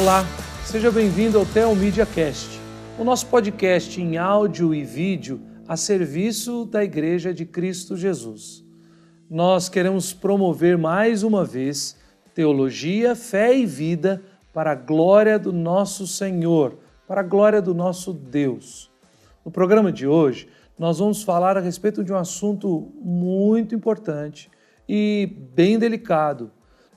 Olá, seja bem-vindo ao Theo Media Cast, o nosso podcast em áudio e vídeo a serviço da Igreja de Cristo Jesus. Nós queremos promover mais uma vez teologia, fé e vida para a glória do nosso Senhor, para a glória do nosso Deus. No programa de hoje, nós vamos falar a respeito de um assunto muito importante e bem delicado.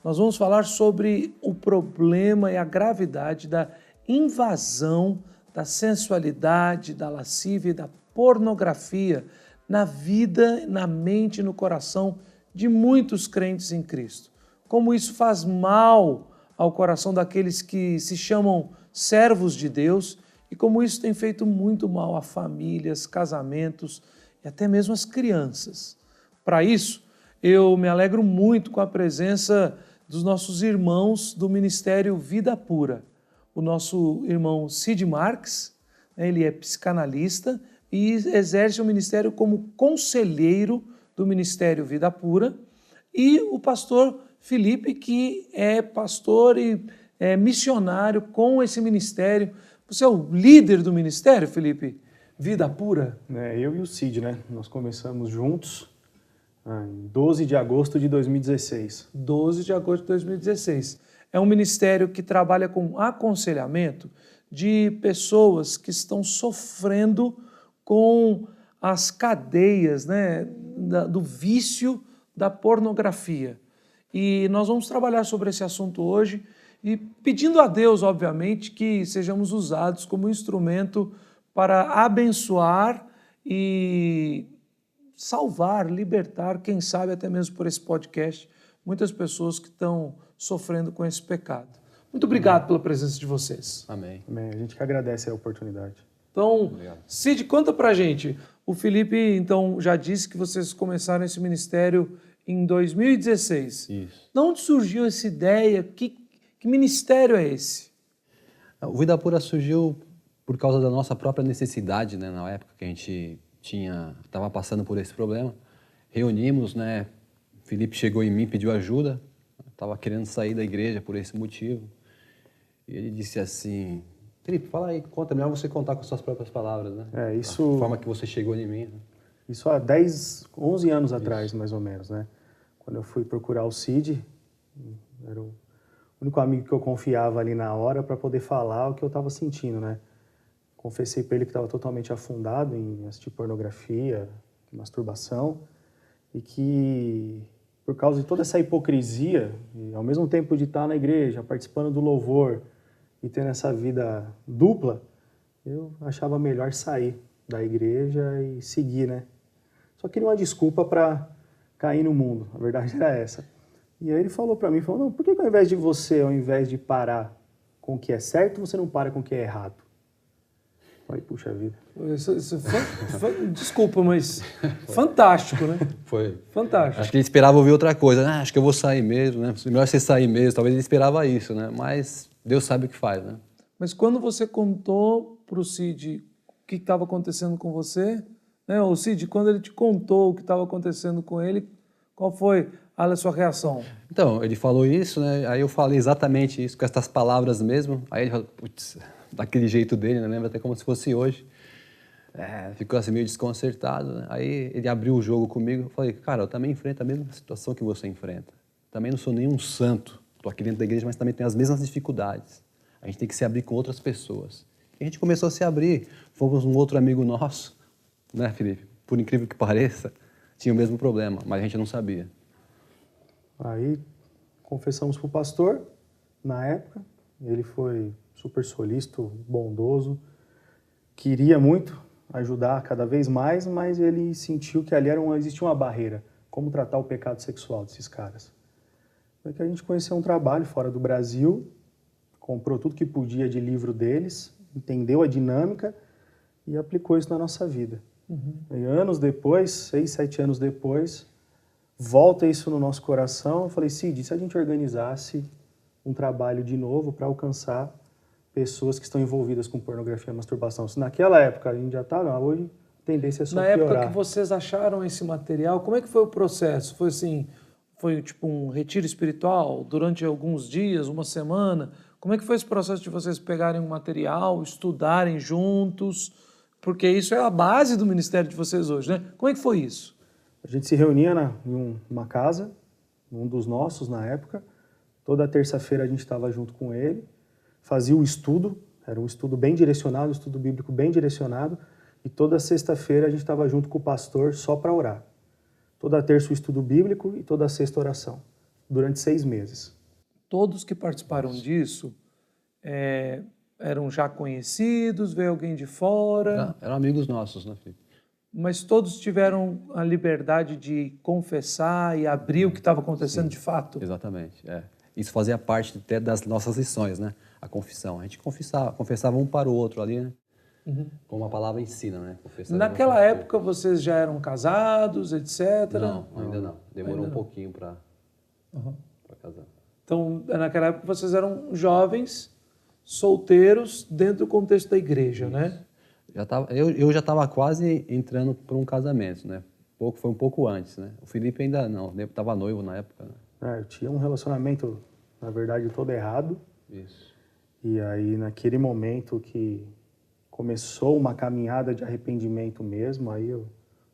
Nós vamos falar sobre o problema e a gravidade da invasão da sensualidade, da lascívia e da pornografia na vida, na mente e no coração de muitos crentes em Cristo. Como isso faz mal ao coração daqueles que se chamam servos de Deus e como isso tem feito muito mal a famílias, casamentos e até mesmo as crianças. Para isso, eu me alegro muito com a presença dos nossos irmãos do Ministério Vida Pura. O nosso irmão Cid Marques, ele é psicanalista e exerce o ministério como conselheiro do Ministério Vida Pura, e o pastor Felipe, que é pastor e é missionário com esse ministério. Você é o líder do ministério, Felipe? Vida Pura? Eu e o Cid, né? Nós começamos juntos em 12 de agosto de 2016. 12 de agosto de 2016. É um ministério que trabalha com aconselhamento de pessoas que estão sofrendo com as cadeias, né, do vício da pornografia. E nós vamos trabalhar sobre esse assunto hoje e pedindo a Deus, obviamente, que sejamos usados como instrumento para abençoar e salvar, libertar, quem sabe até mesmo por esse podcast, muitas pessoas que estão sofrendo com esse pecado. Muito obrigado pela presença de vocês. Amém. Amém. A gente que agradece a oportunidade. Então, Cid, conta pra gente. O Felipe, então, já disse que vocês começaram esse ministério em 2016. Isso. De onde surgiu essa ideia? Que ministério é esse? O Vida Pura surgiu por causa da nossa própria necessidade, né? Na época que a gente estava passando por esse problema. Reunimos, né? Felipe chegou em mim e pediu ajuda. Estava querendo sair da igreja por esse motivo. E ele disse assim: Felipe, fala aí, conta, melhor você contar com suas próprias palavras, né? A forma que você chegou em mim. Né? Isso há 11 anos atrás, mais ou menos, né? Quando eu fui procurar o Cid, era o único amigo que eu confiava ali na hora para poder falar o que eu estava sentindo, né? Confessei para ele que estava totalmente afundado em assistir pornografia, masturbação, e que por causa de toda essa hipocrisia, e ao mesmo tempo de estar na igreja, participando do louvor e tendo essa vida dupla, eu achava melhor sair da igreja e seguir, né? Só queria uma desculpa para cair no mundo, a verdade era essa. E aí ele falou para mim, não, por que ao invés de parar com o que é certo, você não para com o que é errado? Aí, puxa vida. Desculpa, mas fantástico, né? Foi. Fantástico. Acho que ele esperava ouvir outra coisa. Acho que eu vou sair mesmo, né? Melhor você sair mesmo. Talvez ele esperava isso, né? Mas Deus sabe o que faz, né? Mas quando você contou para o Cid o que estava acontecendo com você, né? O Cid, quando ele te contou o que estava acontecendo com ele, qual foi a sua reação? Então, ele falou isso, né? Aí eu falei exatamente isso, com essas palavras mesmo. Aí ele falou, putz, daquele jeito dele, né? Lembra até como se fosse hoje. Ficou assim meio desconcertado, né? Aí ele abriu o jogo comigo. Eu falei, cara, eu também enfrento a mesma situação que você enfrenta. Também não sou nenhum santo. Estou aqui dentro da igreja, mas também tenho as mesmas dificuldades. A gente tem que se abrir com outras pessoas. E a gente começou a se abrir. Fomos um outro amigo nosso, né, Felipe? Por incrível que pareça, tinha o mesmo problema, mas a gente não sabia. Aí confessamos para o pastor, na época. Ele foi super solícito, bondoso, queria muito ajudar cada vez mais, mas ele sentiu que ali existia uma barreira. Como tratar o pecado sexual desses caras? Foi que a gente conheceu um trabalho fora do Brasil, comprou tudo que podia de livro deles, entendeu a dinâmica e aplicou isso na nossa vida. E anos depois, 6, 7 anos depois, volta isso no nosso coração. Eu falei, Cid, se a gente organizasse um trabalho de novo para alcançar pessoas que estão envolvidas com pornografia e masturbação? Se naquela época a gente já estava, hoje a tendência é só piorar. Na época que vocês acharam esse material, como é que foi o processo? Foi assim, foi tipo um retiro espiritual durante alguns dias, uma semana? Como é que foi esse processo de vocês pegarem um material, estudarem juntos? Porque isso é a base do ministério de vocês hoje, né? Como é que foi isso? A gente se reunia em uma casa, um dos nossos na época. Toda terça-feira a gente estava junto com ele, fazia o estudo, era um estudo bem direcionado, um estudo bíblico bem direcionado, e toda sexta-feira a gente estava junto com o pastor só para orar. Toda terça o estudo bíblico e toda sexta oração, durante 6 meses. Todos que participaram disso eram já conhecidos, veio alguém de fora? Eram amigos nossos, né, Felipe? Mas todos tiveram a liberdade de confessar e abrir o que estava acontecendo de fato? Exatamente, Isso fazia parte até das nossas lições, né? A confissão. A gente confessava um para o outro ali, né? Como a palavra ensina, né? Naquela época vocês já eram casados, etc? Não, ainda não. Demorou um pouquinho para casar. Então, naquela época vocês eram jovens, solteiros, dentro do contexto da igreja, né? Eu já estava quase entrando para um casamento, né? Foi um pouco antes, né? O Felipe ainda não, estava noivo na época, né? Eu tinha um relacionamento, na verdade, todo errado. Isso. E aí, naquele momento que começou uma caminhada de arrependimento mesmo, aí eu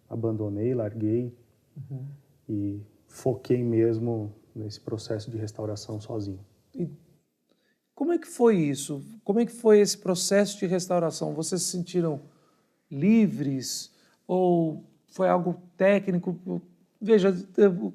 abandonei, larguei e foquei mesmo nesse processo de restauração sozinho. E como é que foi isso? Como é que foi esse processo de restauração? Vocês se sentiram livres ou foi algo técnico? Veja,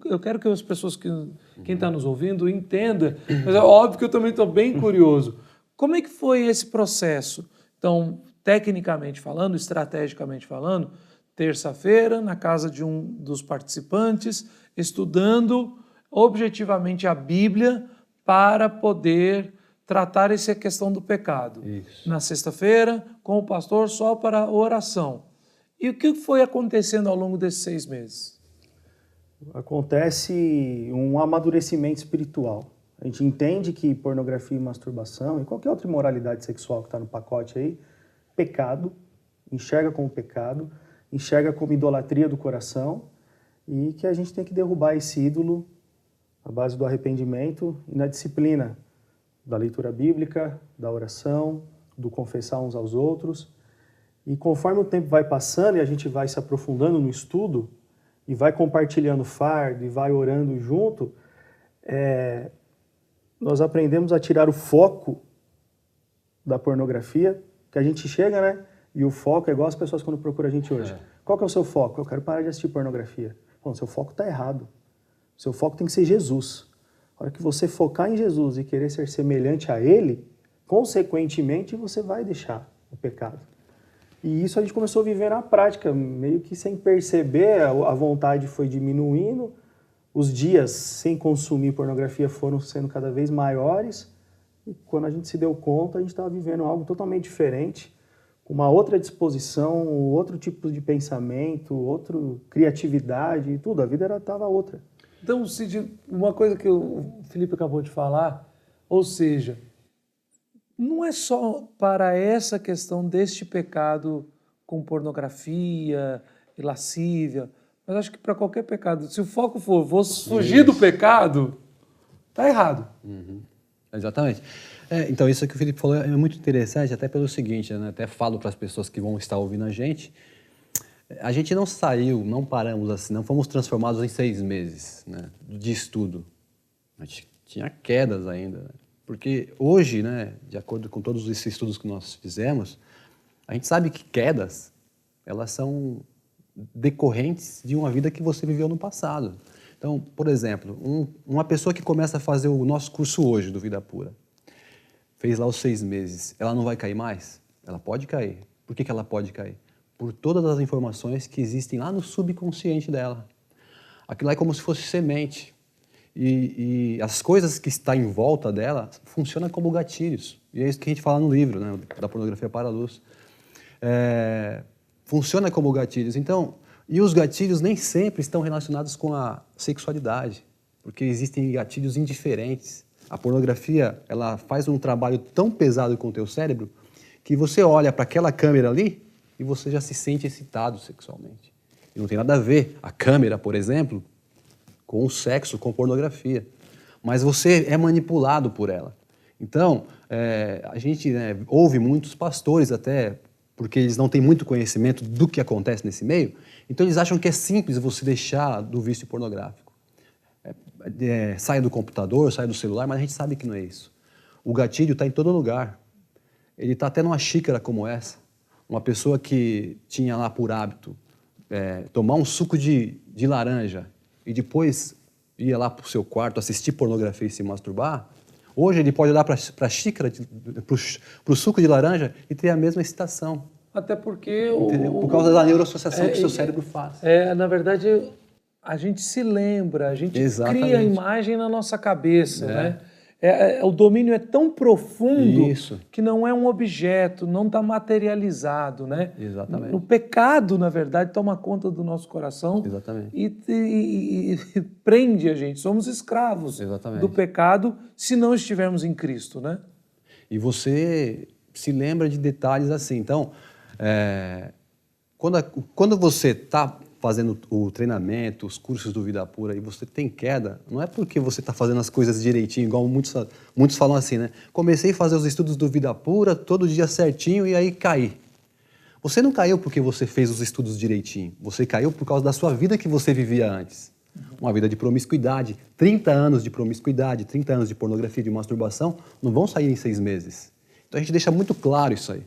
eu quero que as pessoas, quem está nos ouvindo, entenda, mas é óbvio que eu também estou bem curioso. Como é que foi esse processo? Então, tecnicamente falando, estrategicamente falando, terça-feira, na casa de um dos participantes, estudando objetivamente a Bíblia para poder tratar essa questão do pecado. Isso. Na sexta-feira, com o pastor, só para oração. E o que foi acontecendo ao longo desses 6 meses? Acontece um amadurecimento espiritual. A gente entende que pornografia e masturbação e qualquer outra imoralidade sexual que está no pacote aí, pecado, enxerga como pecado, enxerga como idolatria do coração e que a gente tem que derrubar esse ídolo à base do arrependimento e na disciplina da leitura bíblica, da oração, do confessar uns aos outros. E conforme o tempo vai passando e a gente vai se aprofundando no estudo e vai compartilhando fardo e vai orando junto, nós aprendemos a tirar o foco da pornografia, que a gente chega, né? E o foco é igual as pessoas quando procuram a gente hoje. Qual que é o seu foco? Eu quero parar de assistir pornografia. Bom, seu foco está errado. Seu foco tem que ser Jesus. A hora que você focar em Jesus e querer ser semelhante a Ele, consequentemente você vai deixar o pecado. E isso a gente começou a viver na prática, meio que sem perceber, a vontade foi diminuindo, os dias sem consumir pornografia foram sendo cada vez maiores, e quando a gente se deu conta, a gente estava vivendo algo totalmente diferente, com uma outra disposição, outro tipo de pensamento, outra criatividade e tudo, a vida estava outra. Então, Cid, uma coisa que o Felipe acabou de falar, ou seja, não é só para essa questão deste pecado com pornografia e lascívia, mas acho que para qualquer pecado. Se o foco for, vou fugir do pecado, está errado. Exatamente. Então, isso que o Felipe falou é muito interessante, até pelo seguinte, né? Até falo para as pessoas que vão estar ouvindo a gente não saiu, não paramos assim, não fomos transformados em 6 meses, né, de estudo. A gente tinha quedas ainda, né? Porque hoje, né, de acordo com todos esses estudos que nós fizemos, a gente sabe que quedas, elas são decorrentes de uma vida que você viveu no passado. Então, por exemplo, uma pessoa que começa a fazer o nosso curso hoje, do Vida Pura, fez lá os 6 meses, ela não vai cair mais? Ela pode cair. Por que ela pode cair? Por todas as informações que existem lá no subconsciente dela. Aquilo lá é como se fosse semente. E as coisas que estão em volta dela funcionam como gatilhos. E é isso que a gente fala no livro, né, da pornografia para a luz. Funciona como gatilhos. Então, e os gatilhos nem sempre estão relacionados com a sexualidade, porque existem gatilhos indiferentes. A pornografia, ela faz um trabalho tão pesado com o teu cérebro que você olha para aquela câmera ali e você já se sente excitado sexualmente. E não tem nada a ver a câmera, por exemplo, com o sexo, com pornografia. Mas você é manipulado por ela. Então, a gente, né, ouve muitos pastores até, porque eles não têm muito conhecimento do que acontece nesse meio, então eles acham que é simples você deixar do vício pornográfico. Sai do computador, sai do celular, mas a gente sabe que não é isso. O gatilho está em todo lugar. Ele está até numa xícara como essa. Uma pessoa que tinha lá por hábito tomar um suco de laranja e depois ia lá para o seu quarto assistir pornografia e se masturbar, hoje ele pode olhar para a xícara, para o suco de laranja e ter a mesma excitação. Até porque... Por causa da neuroassociação que o seu cérebro faz. Na verdade, a gente se lembra, a gente Exatamente. cria a imagem na nossa cabeça, né? O domínio é tão profundo que não é um objeto, não está materializado, né? Exatamente. O pecado, na verdade, toma conta do nosso coração. Exatamente. E prende a gente. Somos escravos do pecado se não estivermos em Cristo, né? E você se lembra de detalhes assim. Então, quando você está fazendo o treinamento, os cursos do Vida Pura e você tem queda, não é porque você está fazendo as coisas direitinho, igual muitos falam assim, né? Comecei a fazer os estudos do Vida Pura todo dia certinho e aí caí. Você não caiu porque você fez os estudos direitinho. Você caiu por causa da sua vida que você vivia antes. Uma vida de promiscuidade. 30 anos de promiscuidade, 30 anos de pornografia, de masturbação, não vão sair em 6 meses. Então a gente deixa muito claro isso aí.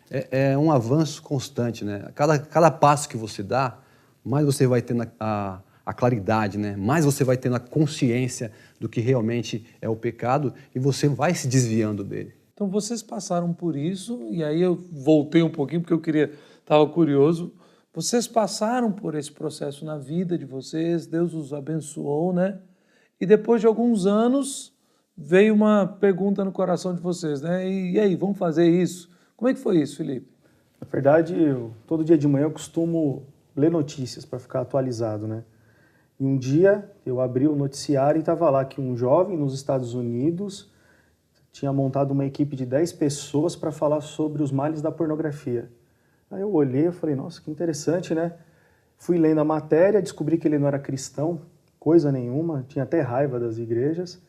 É um avanço constante, né? Cada passo que você dá, mais você vai tendo a claridade, né? Mais você vai tendo a consciência do que realmente é o pecado e você vai se desviando dele. Então vocês passaram por isso, e aí eu voltei um pouquinho porque estava curioso. Vocês passaram por esse processo na vida de vocês, Deus os abençoou, né? E depois de alguns anos veio uma pergunta no coração de vocês, né? E aí, vamos fazer isso? Como é que foi isso, Felipe? Na verdade, todo dia de manhã eu costumo ler notícias para ficar atualizado, né? E um dia eu abri o noticiário e estava lá que um jovem nos Estados Unidos tinha montado uma equipe de 10 pessoas para falar sobre os males da pornografia. Aí eu olhei e falei, nossa, que interessante, né? Fui lendo a matéria, descobri que ele não era cristão, coisa nenhuma, tinha até raiva das igrejas,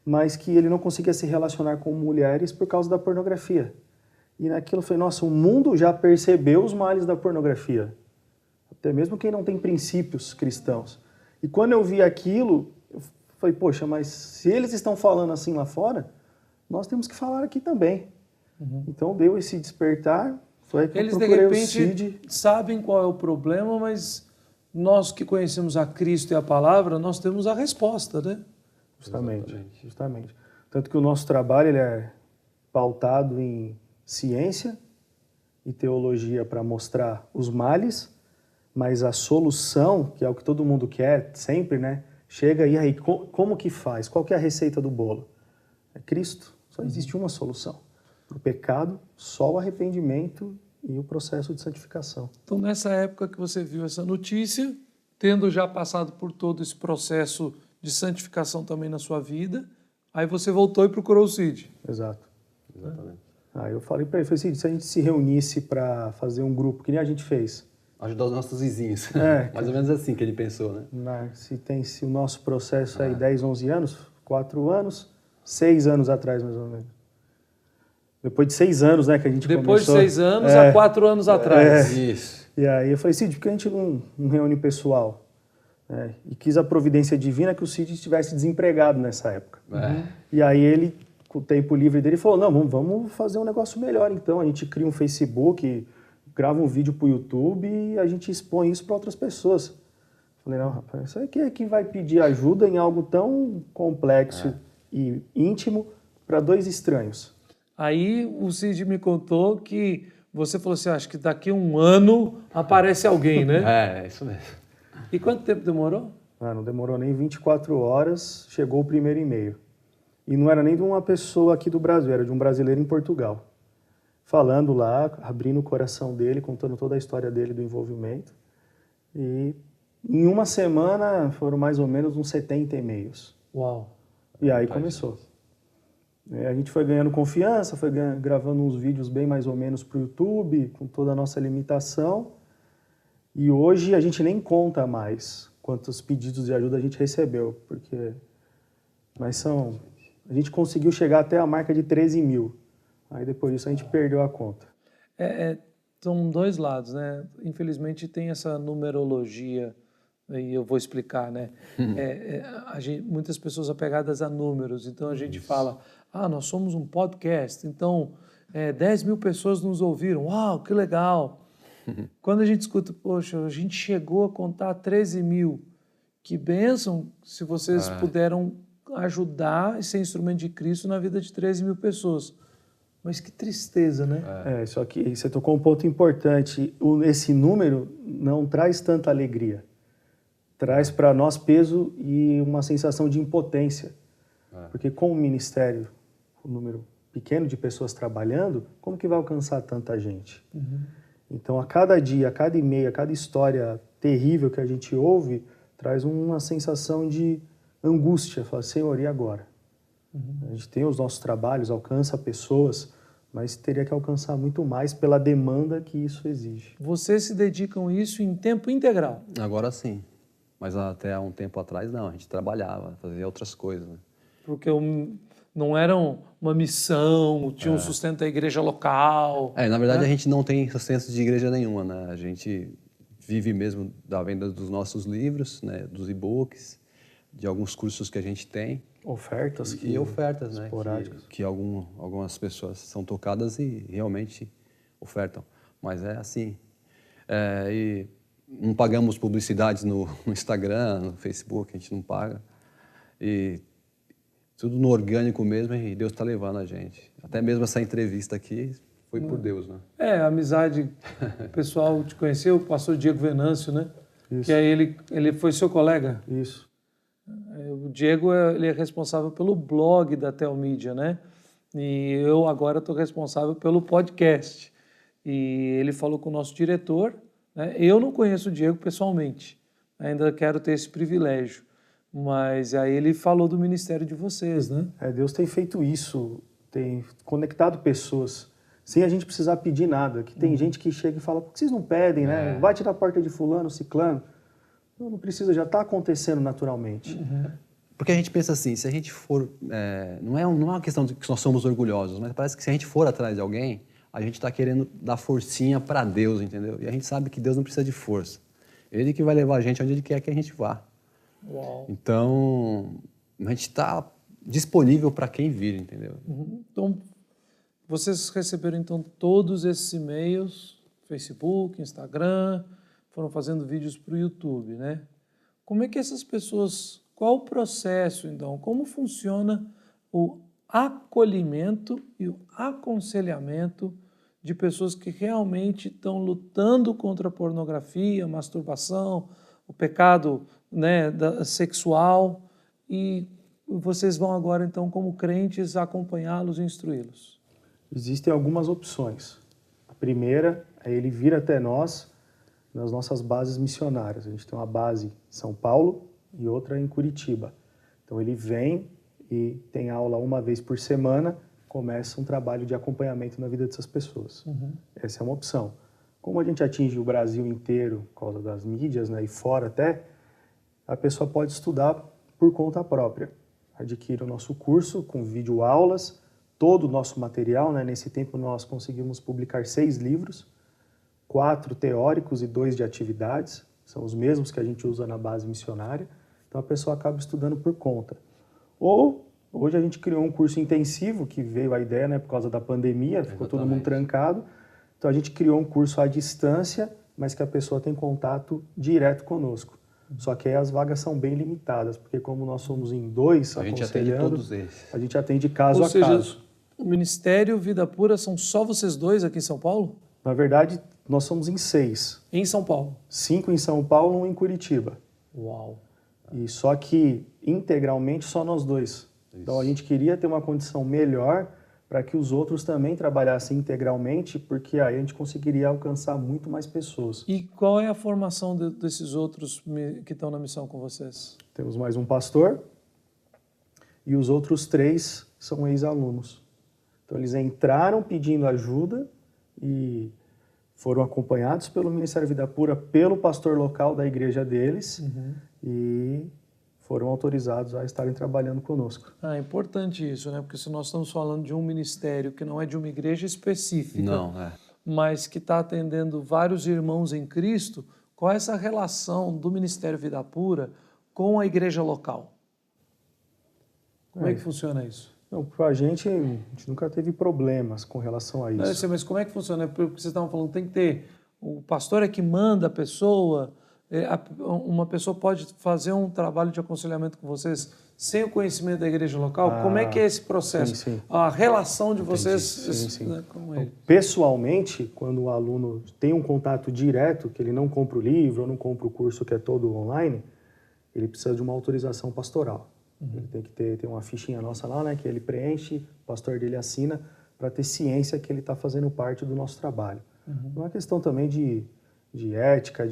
mas que ele não conseguia se relacionar com mulheres por causa da pornografia. E naquilo eu falei, nossa, o mundo já percebeu os males da pornografia. Até mesmo quem não tem princípios cristãos. E quando eu vi aquilo, eu falei, poxa, mas se eles estão falando assim lá fora, nós temos que falar aqui também. Então deu esse despertar, foi que eles eu de procurei o repente CID. sabem qual é o problema, mas nós que conhecemos a Cristo e a palavra, nós temos a resposta, né? Justamente. Tanto que o nosso trabalho ele é pautado em ciência e teologia para mostrar os males, mas a solução, que é o que todo mundo quer sempre, né? Chega e aí, como que faz? Qual que é a receita do bolo? É Cristo. Só existe uma solução. O pecado, só o arrependimento e o processo de santificação. Então, nessa época que você viu essa notícia, tendo já passado por todo esse processo de santificação também na sua vida, aí você voltou e procurou o CID. Exato. Exatamente. Aí eu falei para ele, Cid, se a gente se reunisse para fazer um grupo, que nem a gente fez. Ajudar os nossos vizinhos. É. Mais ou menos assim que ele pensou, né? Se o nosso processo aí 10, 11 anos, 4 anos, 6 anos atrás mais ou menos. Depois de 6 anos, né, que a gente Depois começou. de 6 anos, há 4 anos atrás. Isso. E aí eu falei, Cid, por que a gente não reúne pessoal? E quis a providência divina que o Cid estivesse desempregado nessa época. E aí ele, com o tempo livre dele, falou, não, vamos fazer um negócio melhor então. A gente cria um Facebook, grava um vídeo para o YouTube e a gente expõe isso para outras pessoas. Falei, não, rapaz, isso aqui é que vai pedir ajuda em algo tão complexo e íntimo para 2 estranhos. Aí o Cid me contou que você falou assim, acho que daqui a 1 ano aparece alguém, né? É isso mesmo. E quanto tempo demorou? Não demorou nem 24 horas, chegou o primeiro e-mail. E não era nem de uma pessoa aqui do Brasil, era de um brasileiro em Portugal. Falando lá, abrindo o coração dele, contando toda a história dele, do envolvimento. E em 1 semana foram mais ou menos uns 70 e-mails. Uau! E aí começou. A gente foi ganhando confiança, foi gravando uns vídeos bem mais ou menos para o YouTube, com toda a nossa limitação. E hoje a gente nem conta mais quantos pedidos de ajuda a gente recebeu, porque... Mas são A gente conseguiu chegar até a marca de 13 mil. Aí depois disso a gente perdeu a conta. São dois lados, né? Infelizmente tem essa numerologia, e eu vou explicar, né? Muitas pessoas apegadas a números, então a gente fala, nós somos um podcast, então 10 mil pessoas nos ouviram, uau, que legal! Quando a gente escuta, poxa, a gente chegou a contar 13 mil, que bênção se vocês puderam ajudar e ser instrumento de Cristo na vida de 13 mil pessoas. Mas que tristeza, né? Só que você tocou um ponto importante. Esse número não traz tanta alegria. Traz para nós peso e uma sensação de impotência. Porque com o ministério, um número pequeno de pessoas trabalhando, como que vai alcançar tanta gente? Então, a cada dia, a cada e-mail, a cada história terrível que a gente ouve, traz uma sensação de angústia. Fala, Senhor, e agora? A gente tem os nossos trabalhos, alcança pessoas, mas teria que alcançar muito mais pela demanda que isso exige. Vocês se dedicam a isso em tempo integral? Agora sim. Mas até há um tempo atrás, não. A gente trabalhava, fazia outras coisas. Né? Porque não era uma missão, tinha um sustento da igreja local. Na verdade, a gente não tem sustento de igreja nenhuma, né? A gente vive mesmo da venda dos nossos livros, né? Dos e-books, de alguns cursos que a gente tem. Ofertas ofertas, né? Esporádicas. Que algumas pessoas são tocadas e realmente ofertam. Mas é assim. E não pagamos publicidades no Instagram, no Facebook, a gente não paga. E tudo no orgânico mesmo, e Deus está levando a gente. Até mesmo essa entrevista aqui foi por Deus, né? A amizade, o pessoal te conheceu, o pastor Diego Venâncio, né? Isso. Que aí ele foi seu colega? Isso. O Diego ele é responsável pelo blog da Telmídia, né? E eu agora estou responsável pelo podcast. E ele falou com o nosso diretor, né? Eu não conheço o Diego pessoalmente, ainda quero ter esse privilégio. Mas aí ele falou do ministério de vocês, né? Deus tem feito isso, tem conectado pessoas, sem a gente precisar pedir nada. Que tem gente que chega e fala, por que vocês não pedem, né? Vai tirar a porta de fulano, ciclano. Não precisa, já está acontecendo naturalmente. Porque a gente pensa assim, se a gente for... não é uma questão de que nós somos orgulhosos, mas parece que se a gente for atrás de alguém, a gente está querendo dar forcinha para Deus, entendeu? E a gente sabe que Deus não precisa de força. Ele que vai levar a gente onde Ele quer que a gente vá. Uau. Então, a gente está disponível para quem vir, entendeu? Então, vocês receberam então todos esses e-mails, Facebook, Instagram, foram fazendo vídeos para o YouTube, né? Como é que essas pessoas, qual o processo então, como funciona o acolhimento e o aconselhamento de pessoas que realmente estão lutando contra a pornografia, a masturbação, o pecado, né, sexual, e vocês vão agora então como crentes acompanhá-los e instruí-los? Existem algumas opções. A primeira é ele vir até nós nas nossas bases missionárias. A gente tem uma base em São Paulo e outra em Curitiba. Então ele vem e tem aula uma vez por semana, começa um trabalho de acompanhamento na vida dessas pessoas. Essa é uma opção. Como a gente atinge o Brasil inteiro por causa das mídias, né, e fora até, a pessoa pode estudar por conta própria. Adquire o nosso curso com videoaulas, todo o nosso material, né? Nesse tempo nós conseguimos publicar 6 livros, 4 teóricos e 2 de atividades, são os mesmos que a gente usa na base missionária, então a pessoa acaba estudando por conta. Ou, hoje a gente criou um curso intensivo, que veio a ideia, né, por causa da pandemia, ficou todo mundo trancado, então a gente criou um curso à distância, mas que a pessoa tem contato direto conosco. Só que aí as vagas são bem limitadas, porque como nós somos em 2, a gente atende todos eles. A gente atende caso Ou a seja, caso. O Ministério Vida Pura são só vocês dois aqui em São Paulo? Na verdade, nós somos em 6. Em São Paulo? 5 em São Paulo, 1 em Curitiba. Uau! E só que integralmente só nós dois. Isso. Então a gente queria ter uma condição melhor para que os outros também trabalhassem integralmente, porque aí a gente conseguiria alcançar muito mais pessoas. E qual é a formação desses outros que estão na missão com vocês? Temos mais um pastor e os outros 3 são ex-alunos. Então eles entraram pedindo ajuda e foram acompanhados pelo Ministério Vida Pura, pelo pastor local da igreja deles, e foram autorizados a estarem trabalhando conosco. É importante isso, né? Porque se nós estamos falando de um ministério que não é de uma igreja específica, mas que está atendendo vários irmãos em Cristo, qual é essa relação do Ministério Vida Pura com a igreja local? Como é que funciona isso? Não, para a gente nunca teve problemas com relação a isso. Não, eu sei, mas como é que funciona? Porque vocês estavam falando, tem que ter... O pastor é que manda a pessoa... Uma pessoa pode fazer um trabalho de aconselhamento com vocês sem o conhecimento da igreja local? Como é que é esse processo? Sim. A relação de vocês... Sim. Né, como é? Pessoalmente, quando o aluno tem um contato direto, que ele não compra o livro ou não compra o curso que é todo online, ele precisa de uma autorização pastoral. Ele tem que ter uma fichinha nossa lá, né, que ele preenche, o pastor dele assina, para ter ciência que ele está fazendo parte do nosso trabalho. Não é questão também de ética,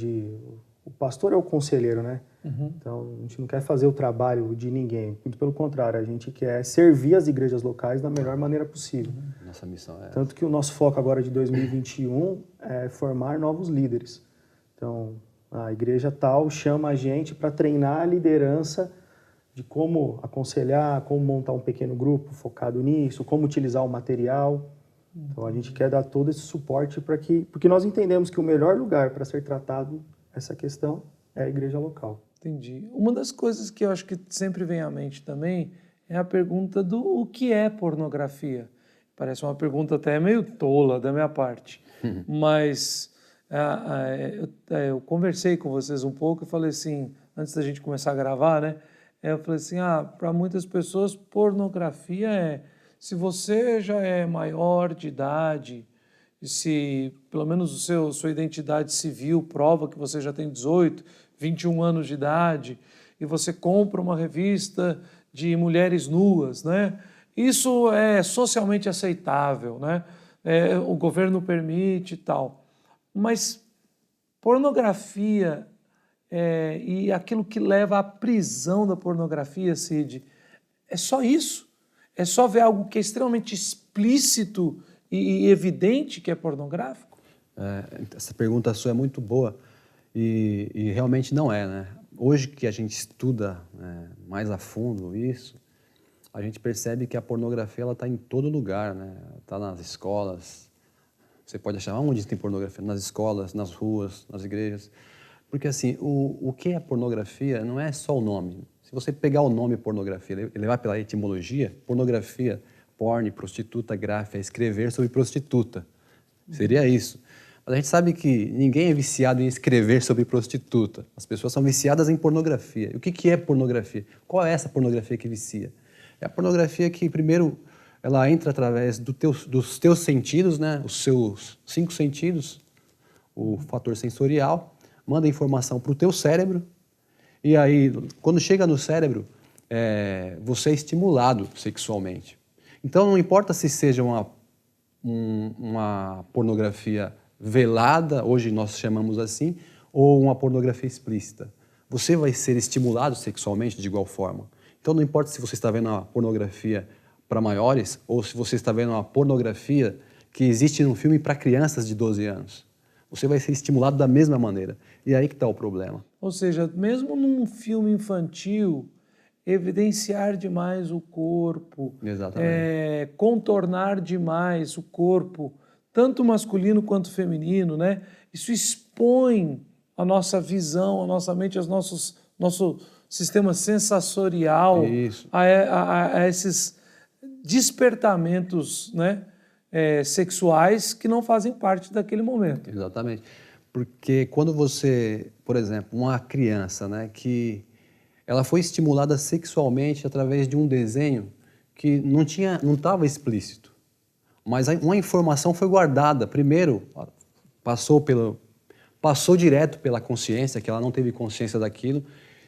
o pastor é o conselheiro, né? Então, a gente não quer fazer o trabalho de ninguém. Muito pelo contrário, a gente quer servir as igrejas locais da melhor maneira possível. Nossa missão é... Tanto que o nosso foco agora de 2021 é formar novos líderes. Então, a igreja tal chama a gente para treinar a liderança de como aconselhar, como montar um pequeno grupo focado nisso, como utilizar o material. Então, a gente quer dar todo esse suporte porque nós entendemos que o melhor lugar para ser tratado essa questão é a igreja local. Entendi. Uma das coisas que eu acho que sempre vem à mente também é a pergunta do o que é pornografia. Parece uma pergunta até meio tola da minha parte, mas eu conversei com vocês um pouco e falei assim, antes da gente começar a gravar, né? Eu falei assim, para muitas pessoas pornografia é se você já é maior de idade, e se pelo menos sua identidade civil prova que você já tem 18, 21 anos de idade, e você compra uma revista de mulheres nuas, né? Isso é socialmente aceitável, né? O governo permite e tal. Mas pornografia e aquilo que leva à prisão da pornografia, Cid, é só isso? É só ver algo que é extremamente explícito e evidente que é pornográfico? Essa pergunta sua é muito boa e realmente não é, né? Hoje que a gente estuda mais a fundo isso, a gente percebe que a pornografia ela está em todo lugar, né? Está nas escolas. Você pode achar onde tem pornografia? Nas escolas, nas ruas, nas igrejas. Porque assim, o que é pornografia não é só o nome. Se você pegar o nome pornografia e levar pela etimologia, pornografia, porn, prostituta, gráfica, escrever sobre prostituta. Seria isso. Mas a gente sabe que ninguém é viciado em escrever sobre prostituta. As pessoas são viciadas em pornografia. E o que é pornografia? Qual é essa pornografia que vicia? É a pornografia que, primeiro, ela entra através dos teus sentidos, né? Os seus 5 sentidos, o fator sensorial, manda informação para o teu cérebro, e aí, quando chega no cérebro, você é estimulado sexualmente. Então, não importa se seja uma pornografia velada, hoje nós chamamos assim, ou uma pornografia explícita. Você vai ser estimulado sexualmente de igual forma. Então, não importa se você está vendo uma pornografia para maiores ou se você está vendo uma pornografia que existe num filme para crianças de 12 anos. Você vai ser estimulado da mesma maneira. E aí que está o problema. Ou seja, mesmo num filme infantil, evidenciar demais o corpo, contornar demais o corpo, tanto masculino quanto feminino, né? Isso expõe a nossa visão, a nossa mente, nosso sistema sensorial a esses despertamentos, né? Sexuais que não fazem parte daquele momento. Estamente. Porque quando você, por exemplo, uma criança, né, que ela foi estimulada sexualmente através de um desenho que não estava explícito, mas uma informação foi guardada. Primeiro, passou direto pela consciência, que ela não teve consciência daquilo,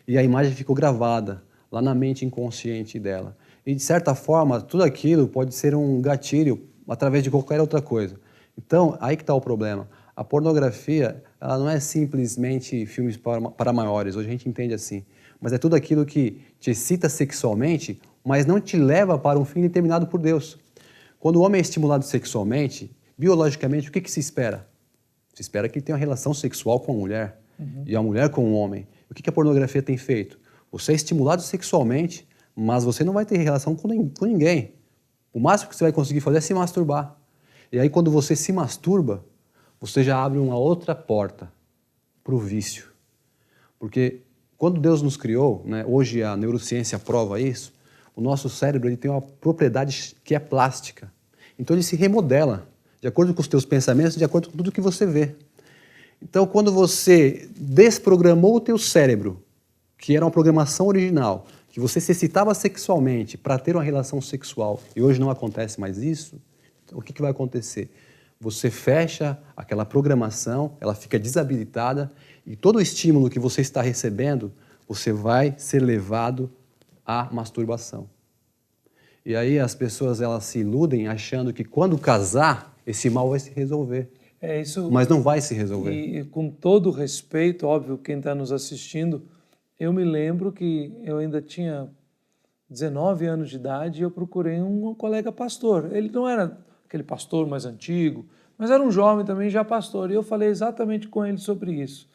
e a imagem ficou gravada lá na mente inconsciente dela. E, de certa forma, tudo aquilo pode ser um gatilho através de qualquer outra coisa. Então, aí que está o problema. A pornografia, ela não é simplesmente filmes para maiores, hoje a gente entende assim, mas é tudo aquilo que te excita sexualmente, mas não te leva para um fim determinado por Deus. Quando o homem é estimulado sexualmente, biologicamente, o que se espera? Se espera que ele tenha uma relação sexual com a mulher, e a mulher com o homem. O que a pornografia tem feito? Você é estimulado sexualmente, mas você não vai ter relação com ninguém. O máximo que você vai conseguir fazer é se masturbar. E aí, quando você se masturba, você já abre uma outra porta para o vício. Porque quando Deus nos criou, né, hoje a neurociência prova isso, o nosso cérebro ele tem uma propriedade que é plástica. Então ele se remodela, de acordo com os teus pensamentos, de acordo com tudo que você vê. Então, quando você desprogramou o teu cérebro, que era uma programação original, que você se excitava sexualmente para ter uma relação sexual, e hoje não acontece mais isso, então, o que vai acontecer? Você fecha aquela programação, ela fica desabilitada, e todo o estímulo que você está recebendo, você vai ser levado à masturbação. E aí as pessoas elas se iludem achando que quando casar, esse mal vai se resolver. Mas não vai se resolver. E com todo respeito, óbvio, quem está nos assistindo, eu me lembro que eu ainda tinha 19 anos de idade e eu procurei um colega pastor. Ele não era aquele pastor mais antigo, mas era um jovem também já pastor. E eu falei exatamente com ele sobre isso.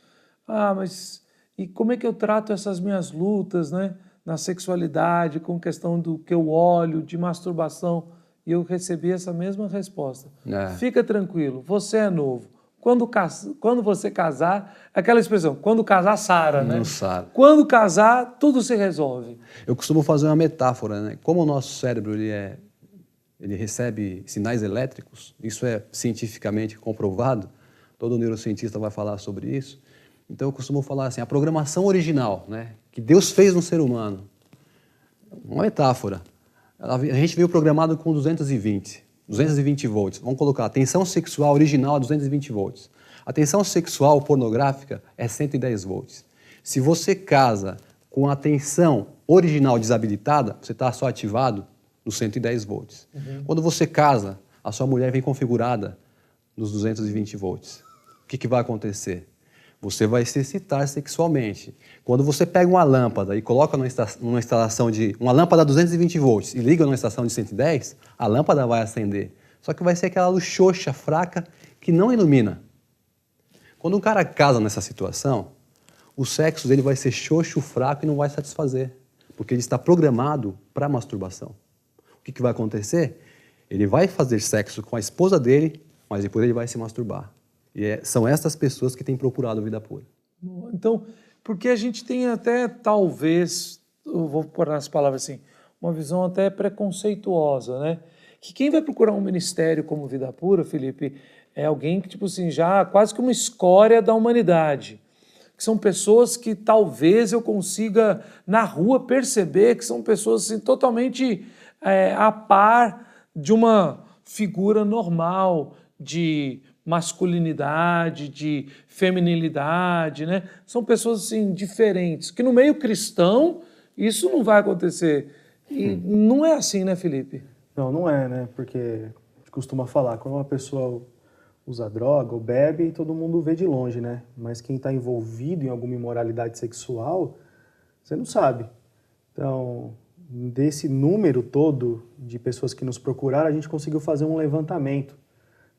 Mas e como é que eu trato essas minhas lutas, né, na sexualidade, com questão do que eu olho, de masturbação? E eu recebi essa mesma resposta. Fica tranquilo, você é novo. Quando você casar, aquela expressão, quando casar, sara, né? Não sara. Quando casar, tudo se resolve. Eu costumo fazer uma metáfora, né? Como o nosso cérebro ele recebe sinais elétricos, isso é cientificamente comprovado, todo neurocientista vai falar sobre isso. Então eu costumo falar assim, a programação original, né, que Deus fez no ser humano, uma metáfora. A gente veio programado com 220 volts. Vamos colocar a tensão sexual original a 220 volts. A tensão sexual pornográfica é 110 volts. Se você casa com a tensão original desabilitada, você está só ativado nos 110 volts. Quando você casa, a sua mulher vem configurada nos 220 volts. O que vai acontecer? Você vai se excitar sexualmente. Quando você pega uma lâmpada e coloca numa instalação de uma lâmpada a 220 volts e liga numa estação de 110, a lâmpada vai acender. Só que vai ser aquela luz xoxa, fraca, que não ilumina. Quando um cara casa nessa situação, o sexo dele vai ser xoxo, fraco e não vai satisfazer, porque ele está programado para masturbação. O que vai acontecer? Ele vai fazer sexo com a esposa dele, mas depois ele vai se masturbar. E são essas pessoas que têm procurado vida pura. Então, porque a gente tem até, talvez, eu vou pôr nas palavras assim, uma visão até preconceituosa, né? Que quem vai procurar um ministério como Vida Pura, Felipe, é alguém que, tipo assim, já quase que uma escória da humanidade. Que são pessoas que talvez eu consiga, na rua, perceber que são pessoas assim, totalmente a par de uma figura normal, de masculinidade, de feminilidade, né? São pessoas assim diferentes, que no meio cristão isso não vai acontecer. E não é assim, né, Felipe? Não é, né? Porque a gente costuma falar, quando uma pessoa usa droga ou bebe, todo mundo vê de longe, né? Mas quem está envolvido em alguma imoralidade sexual, você não sabe. Então, desse número todo de pessoas que nos procuraram, a gente conseguiu fazer um levantamento.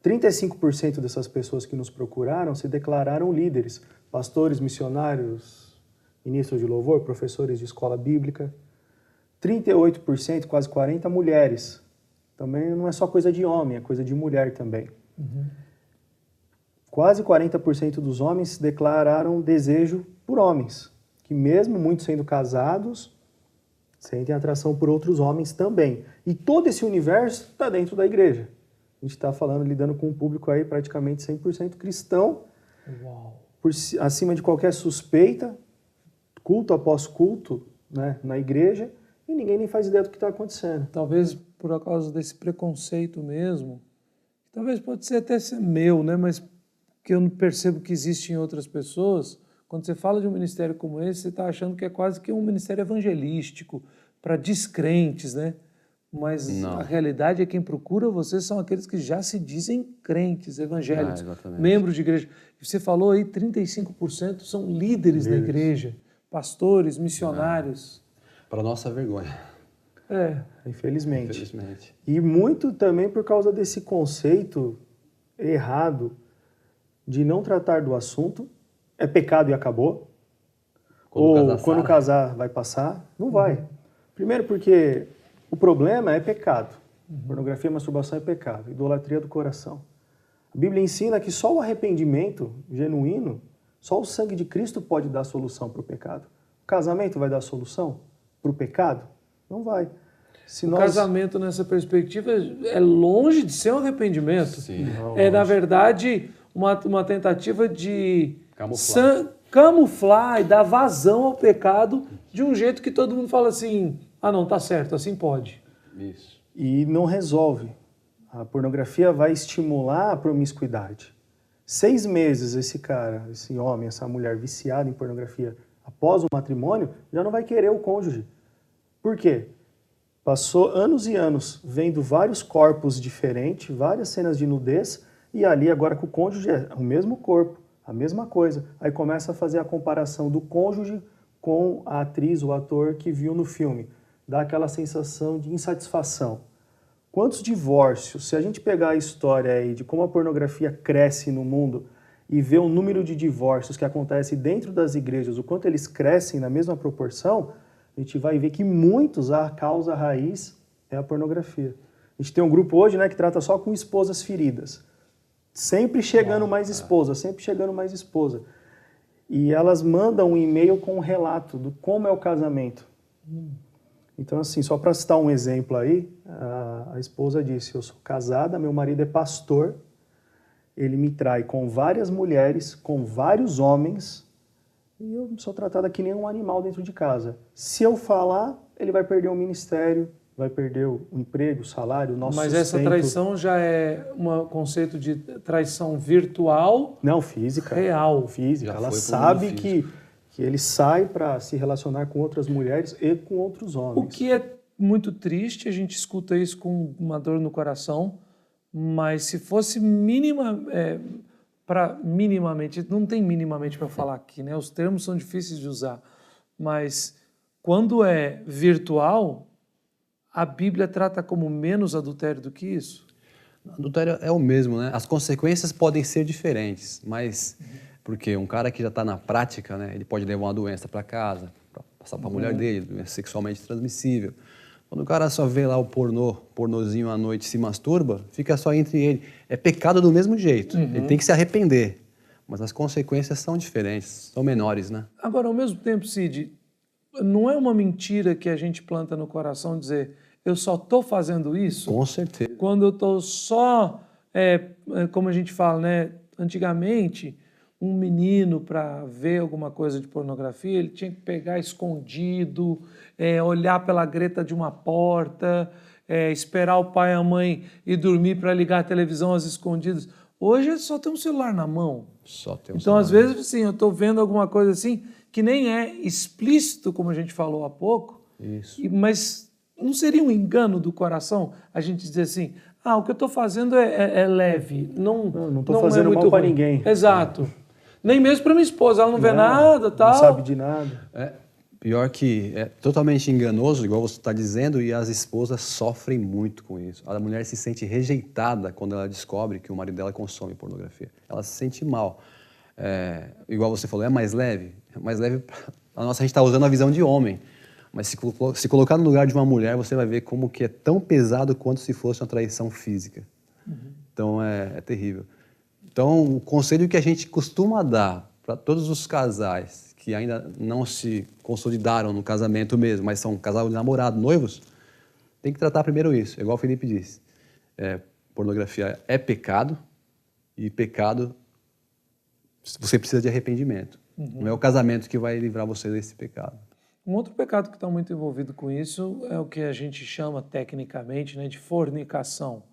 35% dessas pessoas que nos procuraram se declararam líderes, pastores, missionários, ministros de louvor, professores de escola bíblica. 38%, quase 40%, mulheres. Também não é só coisa de homem, é coisa de mulher também. Quase 40% dos homens declararam desejo por homens, que mesmo muitos sendo casados, sentem atração por outros homens também. E todo esse universo está dentro da igreja. A gente está lidando com um público aí praticamente 100% cristão, acima de qualquer suspeita, culto após culto, né, na igreja, e ninguém nem faz ideia do que está acontecendo. Talvez por causa desse preconceito mesmo, talvez pode ser até ser meu, né, mas que eu não percebo que existe em outras pessoas. Quando você fala de um ministério como esse, você está achando que é quase que um ministério evangelístico para descrentes, né? Mas não. A realidade é que quem procura você são aqueles que já se dizem crentes, evangélicos, membros de igreja. Você falou aí, 35% são líderes da igreja, pastores, missionários. Para nossa vergonha. Infelizmente. E muito também por causa desse conceito errado de não tratar do assunto, é pecado e acabou. Ou quando casar vai passar? Não vai. Primeiro porque o problema é pecado. Pornografia e masturbação é pecado. Idolatria do coração. A Bíblia ensina que só o arrependimento genuíno, só o sangue de Cristo pode dar solução para o pecado. O casamento vai dar solução para o pecado? Não vai. O casamento, nessa perspectiva, é longe de ser um arrependimento. Sim. Na verdade, uma tentativa de Camuflar e dar vazão ao pecado de um jeito que todo mundo fala assim, não, tá certo, assim pode. Isso. E não resolve. A pornografia vai estimular a promiscuidade. 6 meses esse homem, essa mulher viciada em pornografia, após o matrimônio, já não vai querer o cônjuge. Por quê? Passou anos e anos vendo vários corpos diferentes, várias cenas de nudez, e ali agora com o cônjuge é o mesmo corpo, a mesma coisa. Aí começa a fazer a comparação do cônjuge com a atriz, o ator que viu no filme. Dá aquela sensação de insatisfação. Quantos divórcios, se a gente pegar a história aí de como a pornografia cresce no mundo e ver o número de divórcios que acontece dentro das igrejas, o quanto eles crescem na mesma proporção, a gente vai ver que muitos, a causa raiz é a pornografia. A gente tem um grupo hoje, né, que trata só com esposas feridas. Sempre chegando mais esposa, sempre chegando mais esposa. E elas mandam um e-mail com um relato do como é o casamento. Então, assim, só para citar um exemplo aí, a esposa disse, eu sou casada, meu marido é pastor, ele me trai com várias mulheres, com vários homens, e eu sou tratada que nem um animal dentro de casa. Se eu falar, ele vai perder o ministério, vai perder o emprego, o salário, o nosso sustento. Mas essa traição já é um conceito de traição virtual? Não, física. Real. Física. Ela sabe que ele sai para se relacionar com outras mulheres e com outros homens. O que é muito triste, a gente escuta isso com uma dor no coração, mas se fosse minimamente, não tem minimamente para falar aqui, né? Os termos são difíceis de usar, mas quando é virtual, a Bíblia trata como menos adultério do que isso? Adultério é o mesmo, né? As consequências podem ser diferentes, mas porque um cara que já está na prática, né, ele pode levar uma doença para casa, passar para a mulher dele, doença sexualmente transmissível. Quando o cara só vê lá o pornozinho à noite, se masturba, fica só entre ele. É pecado do mesmo jeito. Ele tem que se arrepender. Mas as consequências são diferentes, são menores, né? Agora, ao mesmo tempo, Cid, não é uma mentira que a gente planta no coração dizer eu só estou fazendo isso? Com certeza. Quando eu estou só, como a gente fala, né? Antigamente, um menino, para ver alguma coisa de pornografia, ele tinha que pegar escondido, olhar pela greta de uma porta, esperar o pai e a mãe ir dormir para ligar a televisão às escondidas. Hoje é só ter um celular na mão. Só ter um então, celular. Às vezes, assim, eu estou vendo alguma coisa assim que nem é explícito, como a gente falou há pouco, Isso. Mas não seria um engano do coração a gente dizer assim, o que eu estou fazendo é leve, não estou fazendo mal para ninguém. Exato. Nem mesmo para minha esposa, ela não vê nada, tal. Não sabe de nada. Pior que é totalmente enganoso, igual você está dizendo, e as esposas sofrem muito com isso. A mulher se sente rejeitada quando ela descobre que o marido dela consome pornografia. Ela se sente mal. Igual você falou, é mais leve? É mais leve. A gente está usando a visão de homem. Mas se colocar no lugar de uma mulher, você vai ver como que é tão pesado quanto se fosse uma traição física. Então, é terrível. Então, o conselho que a gente costuma dar para todos os casais que ainda não se consolidaram no casamento mesmo, mas são casal de namorado, noivos, tem que tratar primeiro isso, igual o Felipe disse. Pornografia é pecado, e pecado você precisa de arrependimento. Não é o casamento que vai livrar você desse pecado. Um outro pecado que está muito envolvido com isso é o que a gente chama tecnicamente, né, de fornicação.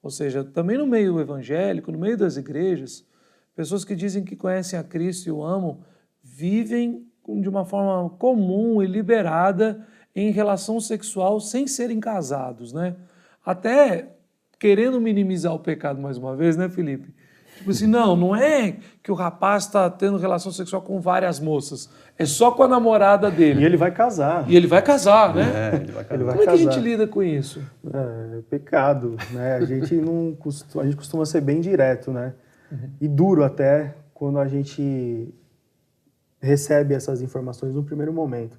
Ou seja, também no meio evangélico, no meio das igrejas, pessoas que dizem que conhecem a Cristo e o amam, vivem de uma forma comum e liberada em relação sexual sem serem casados, né? Até querendo minimizar o pecado mais uma vez, né, Felipe? Tipo assim, não é que o rapaz está tendo relação sexual com várias moças, é só com a namorada dele. E ele vai casar. E ele vai casar, né? Ele vai casar. Como é que a gente lida com isso? É pecado, né? A gente costuma ser bem direto, né? E duro até quando a gente recebe essas informações no primeiro momento.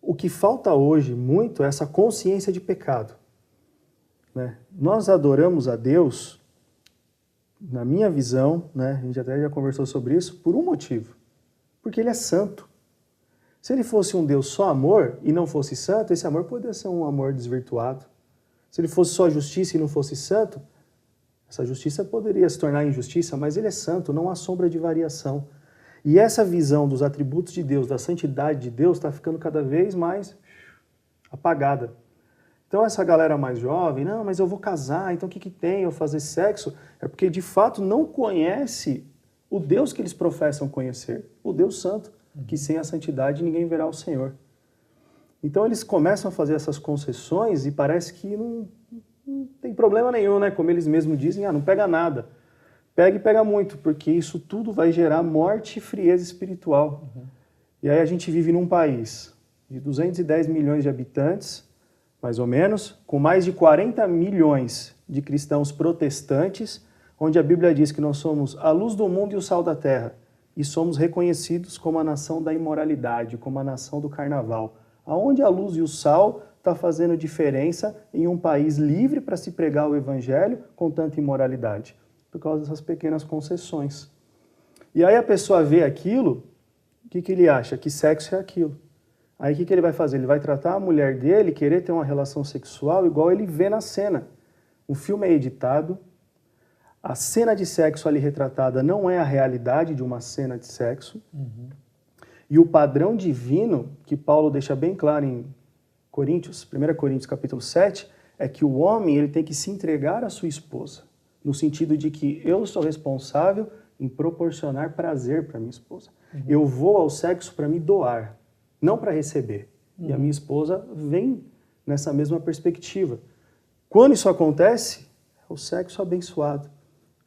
O que falta hoje muito é essa consciência de pecado, né? Nós adoramos a Deus, na minha visão, né, a gente até já conversou sobre isso, por um motivo. Porque Ele é santo. Se Ele fosse um Deus só amor e não fosse santo, esse amor poderia ser um amor desvirtuado. Se Ele fosse só justiça e não fosse santo, essa justiça poderia se tornar injustiça, mas Ele é santo, não há sombra de variação. E essa visão dos atributos de Deus, da santidade de Deus, está ficando cada vez mais apagada. Então essa galera mais jovem, não, mas eu vou casar, então o que tem eu fazer sexo? É porque de fato não conhece o Deus que eles professam conhecer, o Deus santo, que sem a santidade ninguém verá o Senhor. Então eles começam a fazer essas concessões e parece que não tem problema nenhum, né? Como eles mesmos dizem, não pega nada. Pega e pega muito, porque isso tudo vai gerar morte e frieza espiritual. E aí a gente vive num país de 210 milhões de habitantes, mais ou menos, com mais de 40 milhões de cristãos protestantes, onde a Bíblia diz que nós somos a luz do mundo e o sal da terra, e somos reconhecidos como a nação da imoralidade, como a nação do carnaval. Aonde a luz e o sal está fazendo diferença em um país livre para se pregar o evangelho com tanta imoralidade? Por causa dessas pequenas concessões. E aí a pessoa vê aquilo, o que ele acha? Que sexo é aquilo. Aí o que ele vai fazer? Ele vai tratar a mulher dele, querer ter uma relação sexual igual ele vê na cena. O filme é editado, a cena de sexo ali retratada não é a realidade de uma cena de sexo. E o padrão divino, que Paulo deixa bem claro em Coríntios, 1 Coríntios capítulo 7, é que o homem ele tem que se entregar à sua esposa, no sentido de que eu sou responsável em proporcionar prazer para minha esposa. Eu vou ao sexo para me doar, não para receber. E a minha esposa vem nessa mesma perspectiva. Quando isso acontece, é o sexo abençoado.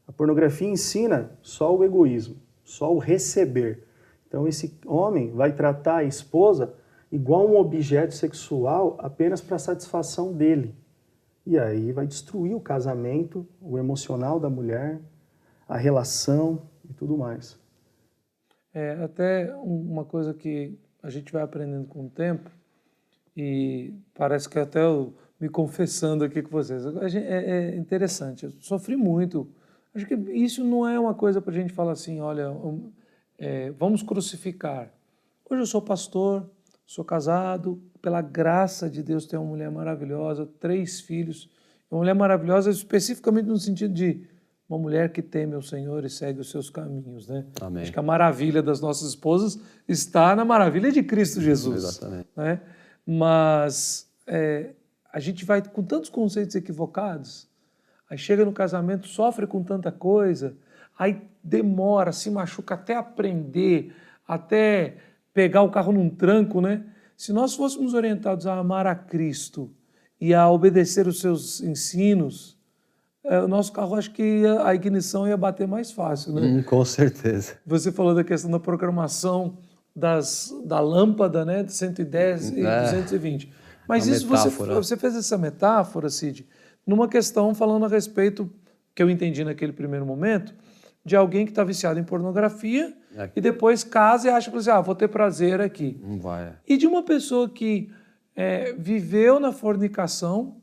A pornografia ensina só o egoísmo, só o receber. Então esse homem vai tratar a esposa igual um objeto sexual apenas para a satisfação dele. E aí vai destruir o casamento, o emocional da mulher, a relação e tudo mais. Até uma coisa que a gente vai aprendendo com o tempo, e parece que até eu me confessando aqui com vocês, é interessante, eu sofri muito. Acho que isso não é uma coisa para a gente falar assim, olha, vamos crucificar. Hoje eu sou pastor, sou casado, pela graça de Deus tenho uma mulher maravilhosa, 3 filhos, uma mulher maravilhosa especificamente no sentido de uma mulher que teme ao Senhor e segue os seus caminhos, né? Amém. Acho que a maravilha das nossas esposas está na maravilha de Cristo Jesus. Exatamente. Né? Mas a gente vai com tantos conceitos equivocados, aí chega no casamento, sofre com tanta coisa, aí demora, se machuca até aprender, até pegar o carro num tranco, né? Se nós fôssemos orientados a amar a Cristo e a obedecer os seus ensinos, o nosso carro, acho que a ignição ia bater mais fácil, né? Com certeza. Você falou da questão da programação da lâmpada, né? De 110 e 220. Mas isso você fez essa metáfora, Cid, numa questão falando a respeito, que eu entendi naquele primeiro momento, de alguém que está viciado em pornografia e depois casa e acha que vou ter prazer aqui. Não vai. E de uma pessoa que viveu na fornicação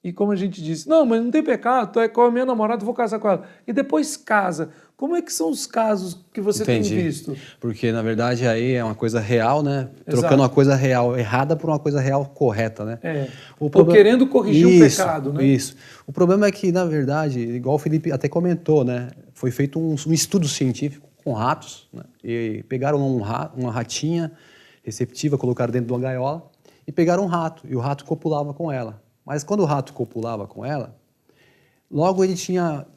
e, como a gente disse, não, mas não tem pecado, tu é com a minha namorada, vou casar com ela. E depois casa. Como é que são os casos que você tem visto? Porque, na verdade, aí é uma coisa real, né? Exato. Trocando uma coisa real errada por uma coisa real correta, né? Ou querendo corrigir um pecado, né? Isso. O problema é que, na verdade, igual o Felipe até comentou, né? Foi feito um estudo científico com ratos, né? E pegaram uma ratinha receptiva, colocaram dentro de uma gaiola e pegaram um rato, e o rato copulava com ela. Mas quando o rato copulava com ela, logo ele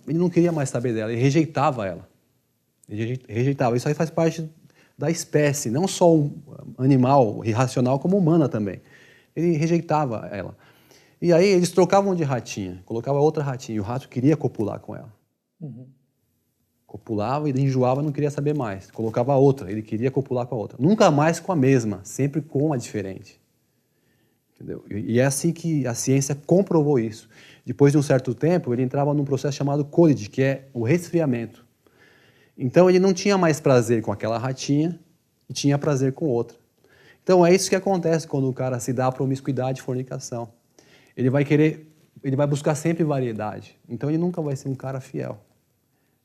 não queria mais saber dela, ele rejeitava ela. Ele rejeitava. Isso aí faz parte da espécie, não só um animal irracional, como humana também. Ele rejeitava ela. E aí eles trocavam de ratinha, colocava outra ratinha, e o rato queria copular com ela. Copulava, ele enjoava, não queria saber mais. Colocava outra, ele queria copular com a outra. Nunca mais com a mesma, sempre com a diferente. Entendeu? E é assim que a ciência comprovou isso. Depois de um certo tempo, ele entrava num processo chamado cólide, que é o resfriamento. Então ele não tinha mais prazer com aquela ratinha e tinha prazer com outra. Então é isso que acontece quando o cara se dá à promiscuidade e fornicação. Ele vai buscar sempre variedade. Então ele nunca vai ser um cara fiel.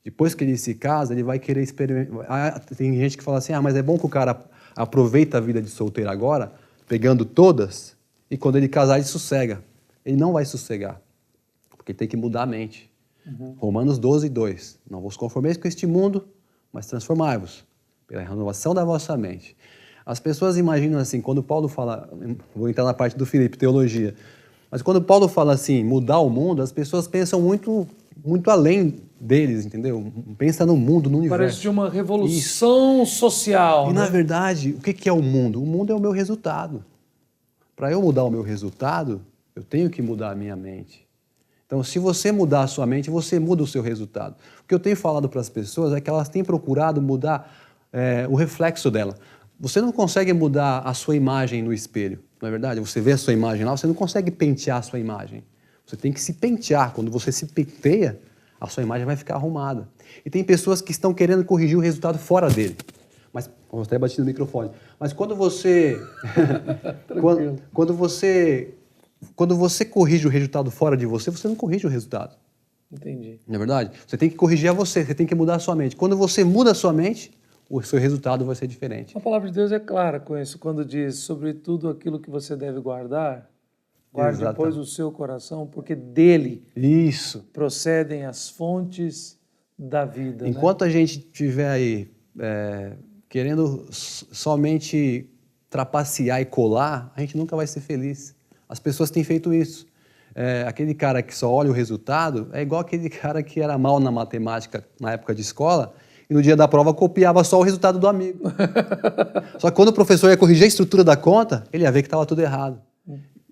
Depois que ele se casa, ele vai querer experimentar. Tem gente que fala assim, mas é bom que o cara aproveita a vida de solteiro agora, pegando todas, e quando ele casar ele sossega. Ele não vai sossegar, porque tem que mudar a mente. Romanos 12, 2. Não vos conformeis com este mundo, mas transformai-vos pela renovação da vossa mente. As pessoas imaginam assim, quando Paulo fala, vou entrar na parte do Filipe, teologia, mas quando Paulo fala assim, mudar o mundo, as pessoas pensam muito além deles, entendeu? Pensa no mundo, no universo. Parece de uma revolução social. E né? na verdade, o que é o mundo? O mundo é o meu resultado. Para eu mudar o meu resultado, eu tenho que mudar a minha mente. Então, se você mudar a sua mente, você muda o seu resultado. O que eu tenho falado para as pessoas é que elas têm procurado mudar o reflexo dela. Você não consegue mudar a sua imagem no espelho, não é verdade? Você vê a sua imagem lá, você não consegue pentear a sua imagem. Você tem que se pentear. Quando você se penteia, a sua imagem vai ficar arrumada. E tem pessoas que estão querendo corrigir o resultado fora dele. Mas, eu até bati no microfone. Mas quando você... quando você corrige o resultado fora de você, você não corrige o resultado. Entendi. Não é verdade? Você tem que corrigir a você tem que mudar a sua mente. Quando você muda a sua mente, o seu resultado vai ser diferente. A palavra de Deus é clara com isso, quando diz, sobre tudo aquilo que você deve guardar, guarde depois o seu coração, porque dele procedem as fontes da vida. Enquanto a gente estiver aí querendo somente trapacear e colar, a gente nunca vai ser feliz. As pessoas têm feito isso. Aquele cara que só olha o resultado é igual aquele cara que era mal na matemática na época de escola e no dia da prova copiava só o resultado do amigo. Só que quando o professor ia corrigir a estrutura da conta, ele ia ver que estava tudo errado.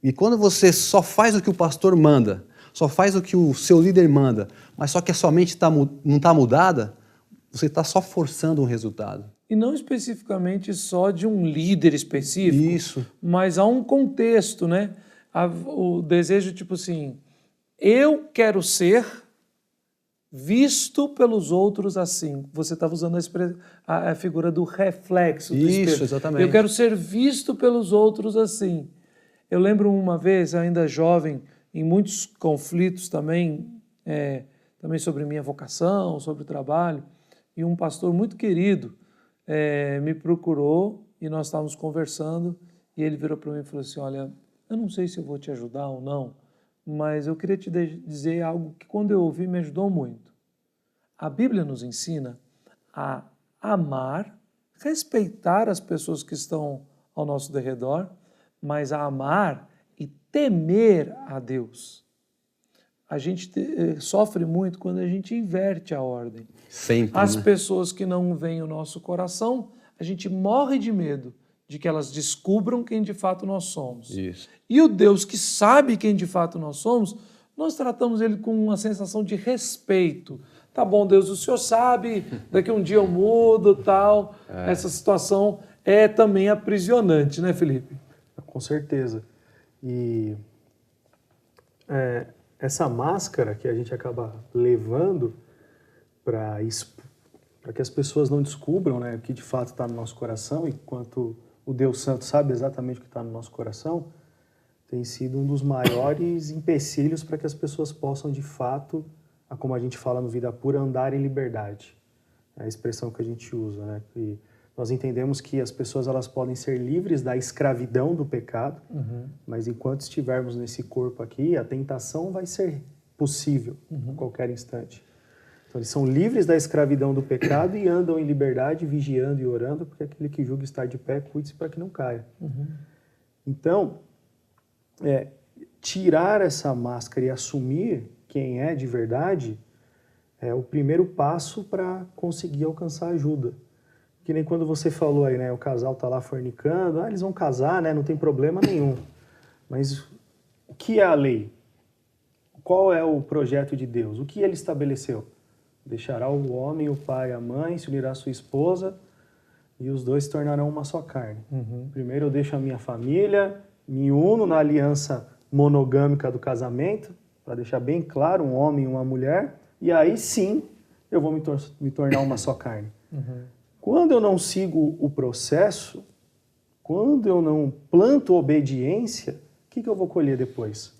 E quando você só faz o que o pastor manda, só faz o que o seu líder manda, mas só que a sua mente não está mudada, você está só forçando um resultado. E não especificamente só de um líder específico, Isso. Mas há um contexto, né? O desejo tipo assim, eu quero ser visto pelos outros assim. Você estava usando a figura do reflexo do espelho. Isso, exatamente. Eu quero ser visto pelos outros assim. Eu lembro uma vez, ainda jovem, em muitos conflitos também sobre minha vocação, sobre o trabalho, e um pastor muito querido me procurou e nós estávamos conversando e ele virou para mim e falou assim, olha, eu não sei se eu vou te ajudar ou não, mas eu queria te dizer algo que quando eu ouvi me ajudou muito. A Bíblia nos ensina a amar, respeitar as pessoas que estão ao nosso derredor, mas a amar e temer a Deus. A gente sofre muito quando a gente inverte a ordem. Sempre, As pessoas que não veem o nosso coração, a gente morre de medo de que elas descubram quem de fato nós somos. Isso. E o Deus que sabe quem de fato nós somos, nós tratamos ele com uma sensação de respeito. Tá bom, Deus, o Senhor sabe, daqui um dia eu mudo, tal. Essa situação é também aprisionante, né, Felipe? Com certeza. E essa máscara que a gente acaba levando para que as pessoas não descubram, né, o que de fato está no nosso coração, enquanto o Deus Santo sabe exatamente o que está no nosso coração, tem sido um dos maiores empecilhos para que as pessoas possam de fato, como a gente fala no Vida Pura, andar em liberdade. É a expressão que a gente usa, né? E nós entendemos que as pessoas elas podem ser livres da escravidão do pecado, mas enquanto estivermos nesse corpo aqui, a tentação vai ser possível a qualquer instante. Então, eles são livres da escravidão do pecado e andam em liberdade, vigiando e orando, porque aquele que julga estar de pé, cuide-se para que não caia. Então, tirar essa máscara e assumir quem é de verdade é o primeiro passo para conseguir alcançar ajuda. Que nem quando você falou aí, né? O casal tá lá fornicando, eles vão casar, né? Não tem problema nenhum. Mas o que é a lei? Qual é o projeto de Deus? O que ele estabeleceu? Deixará o homem, o pai, a mãe, se unirá à sua esposa e os dois se tornarão uma só carne. Primeiro eu deixo a minha família, me uno na aliança monogâmica do casamento, para deixar bem claro, um homem e uma mulher, e aí sim eu vou me tornar uma só carne. Quando eu não sigo o processo, quando eu não planto obediência, o que eu vou colher depois?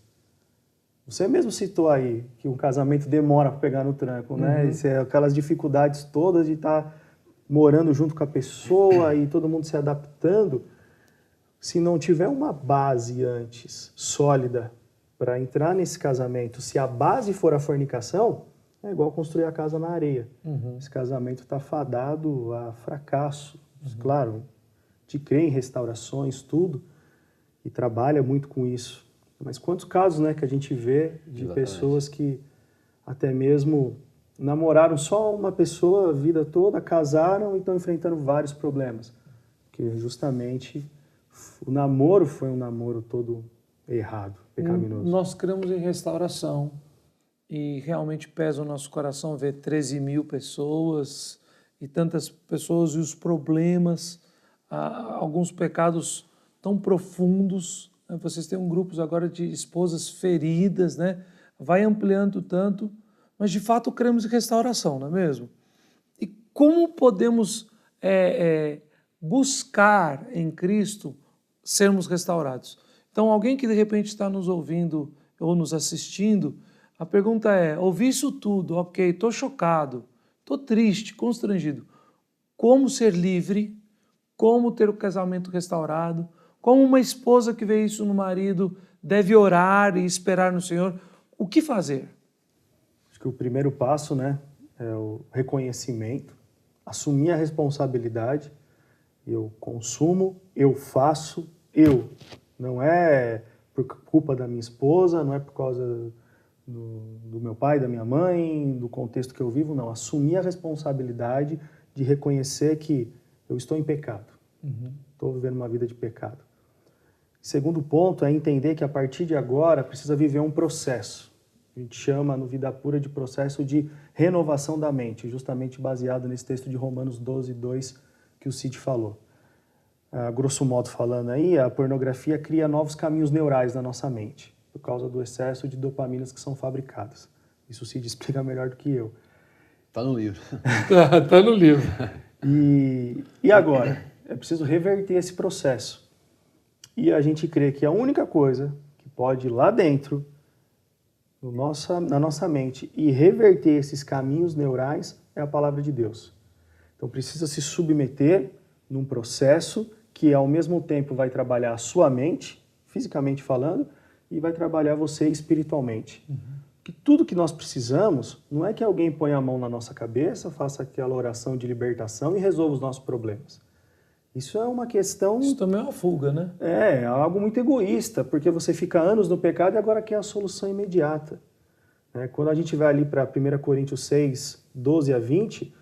Você mesmo citou aí que um casamento demora para pegar no tranco, né? Aquelas dificuldades todas de estar morando junto com a pessoa e todo mundo se adaptando. Se não tiver uma base antes sólida para entrar nesse casamento, se a base for a fornicação, é igual construir a casa na areia. Esse casamento está fadado a fracasso. Claro, te crê em restaurações, tudo, e trabalha muito com isso. Mas quantos casos, né, que a gente vê de pessoas que até mesmo namoraram só uma pessoa a vida toda, casaram e estão enfrentando vários problemas. Porque justamente o namoro foi um namoro todo errado, pecaminoso. Nós cremos em restauração e realmente pesa o nosso coração ver 13 mil pessoas e tantas pessoas e os problemas, alguns pecados tão profundos. Vocês têm grupos agora de esposas feridas, né? Vai ampliando tanto, mas de fato cremos em restauração, não é mesmo? E como podemos buscar em Cristo sermos restaurados? Então, alguém que de repente está nos ouvindo ou nos assistindo, a pergunta é, ouvi isso tudo, ok, estou chocado, estou triste, constrangido. Como ser livre? Como ter o casamento restaurado? Como uma esposa que vê isso no marido deve orar e esperar no Senhor? O que fazer? Acho que o primeiro passo, né, é o reconhecimento, assumir a responsabilidade. Eu consumo, eu faço, eu. Não é por culpa da minha esposa, não é por causa do meu pai, da minha mãe, do contexto que eu vivo, não. Assumir a responsabilidade de reconhecer que eu estou em pecado. Estou vivendo uma vida de pecado. Segundo ponto é entender que a partir de agora precisa viver um processo. A gente chama no Vida Pura de processo de renovação da mente, justamente baseado nesse texto de Romanos 12, 2 que o Cid falou. Grosso modo falando aí, a pornografia cria novos caminhos neurais na nossa mente, por causa do excesso de dopaminas que são fabricadas. Isso o Cid explica melhor do que eu. Está no livro. Está no livro. E agora? É preciso reverter esse processo. E a gente crê que a única coisa que pode ir lá dentro, na nossa mente, e reverter esses caminhos neurais é a palavra de Deus. Então precisa se submeter num processo que ao mesmo tempo vai trabalhar a sua mente, fisicamente falando, e vai trabalhar você espiritualmente. Que tudo que nós precisamos não é que alguém ponha a mão na nossa cabeça, faça aquela oração de libertação e resolva os nossos problemas. Isso é uma questão... Isso também é uma fuga, né? É algo muito egoísta, porque você fica anos no pecado e agora quer a solução imediata. Quando a gente vai ali para 1 Coríntios 6, 12 a 20,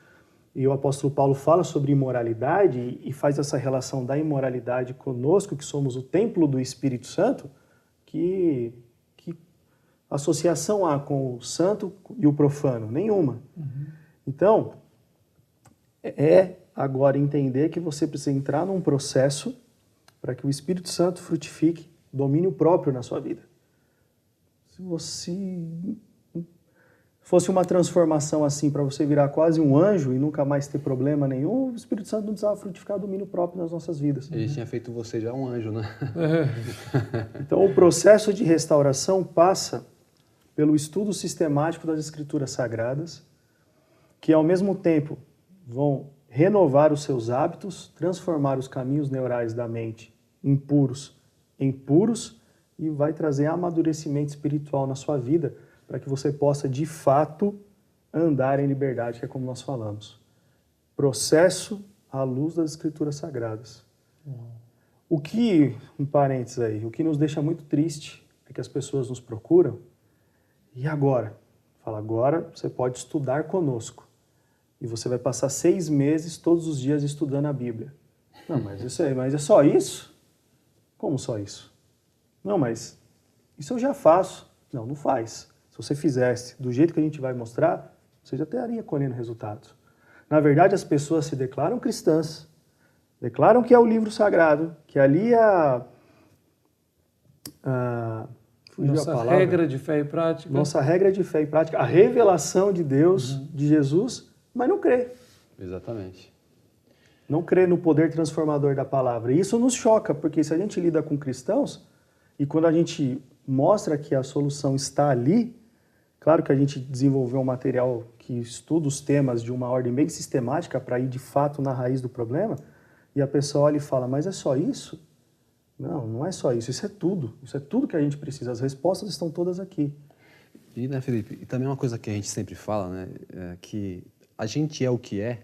e o apóstolo Paulo fala sobre imoralidade e faz essa relação da imoralidade conosco, que somos o templo do Espírito Santo, que associação há com o santo e o profano? Nenhuma. Então, agora entender que você precisa entrar num processo para que o Espírito Santo frutifique domínio próprio na sua vida. Se você fosse uma transformação assim para você virar quase um anjo e nunca mais ter problema nenhum, o Espírito Santo não precisava frutificar domínio próprio nas nossas vidas. Ele tinha feito você já um anjo, né? Então o processo de restauração passa pelo estudo sistemático das Escrituras Sagradas, que ao mesmo tempo vão renovar os seus hábitos, transformar os caminhos neurais da mente impuros em puros e vai trazer amadurecimento espiritual na sua vida para que você possa, de fato, andar em liberdade, que é como nós falamos. Processo à luz das Escrituras Sagradas. O que, um parênteses aí, o que nos deixa muito triste é que as pessoas nos procuram e agora? Fala, agora você pode estudar conosco. E você vai passar 6 meses todos os dias estudando a Bíblia. Não, mas é só isso? Como só isso? Não, mas isso eu já faço. Não, não faz. Se você fizesse do jeito que a gente vai mostrar, você já estaria colhendo resultados. Na verdade, as pessoas se declaram cristãs, declaram que é o livro sagrado, que ali fugiu Nossa a palavra. regra de fé e prática. Nossa regra de fé e prática, a revelação de Deus, de Jesus, mas não crê. Exatamente. Não crê no poder transformador da palavra. E isso nos choca, porque se a gente lida com cristãos, e quando a gente mostra que a solução está ali, claro que a gente desenvolveu um material que estuda os temas de uma ordem bem sistemática para ir de fato na raiz do problema, e a pessoa olha e fala, mas é só isso? Não, não é só isso, isso é tudo que a gente precisa, as respostas estão todas aqui. E, né, Felipe, e também uma coisa que a gente sempre fala, né, é que a gente é o que é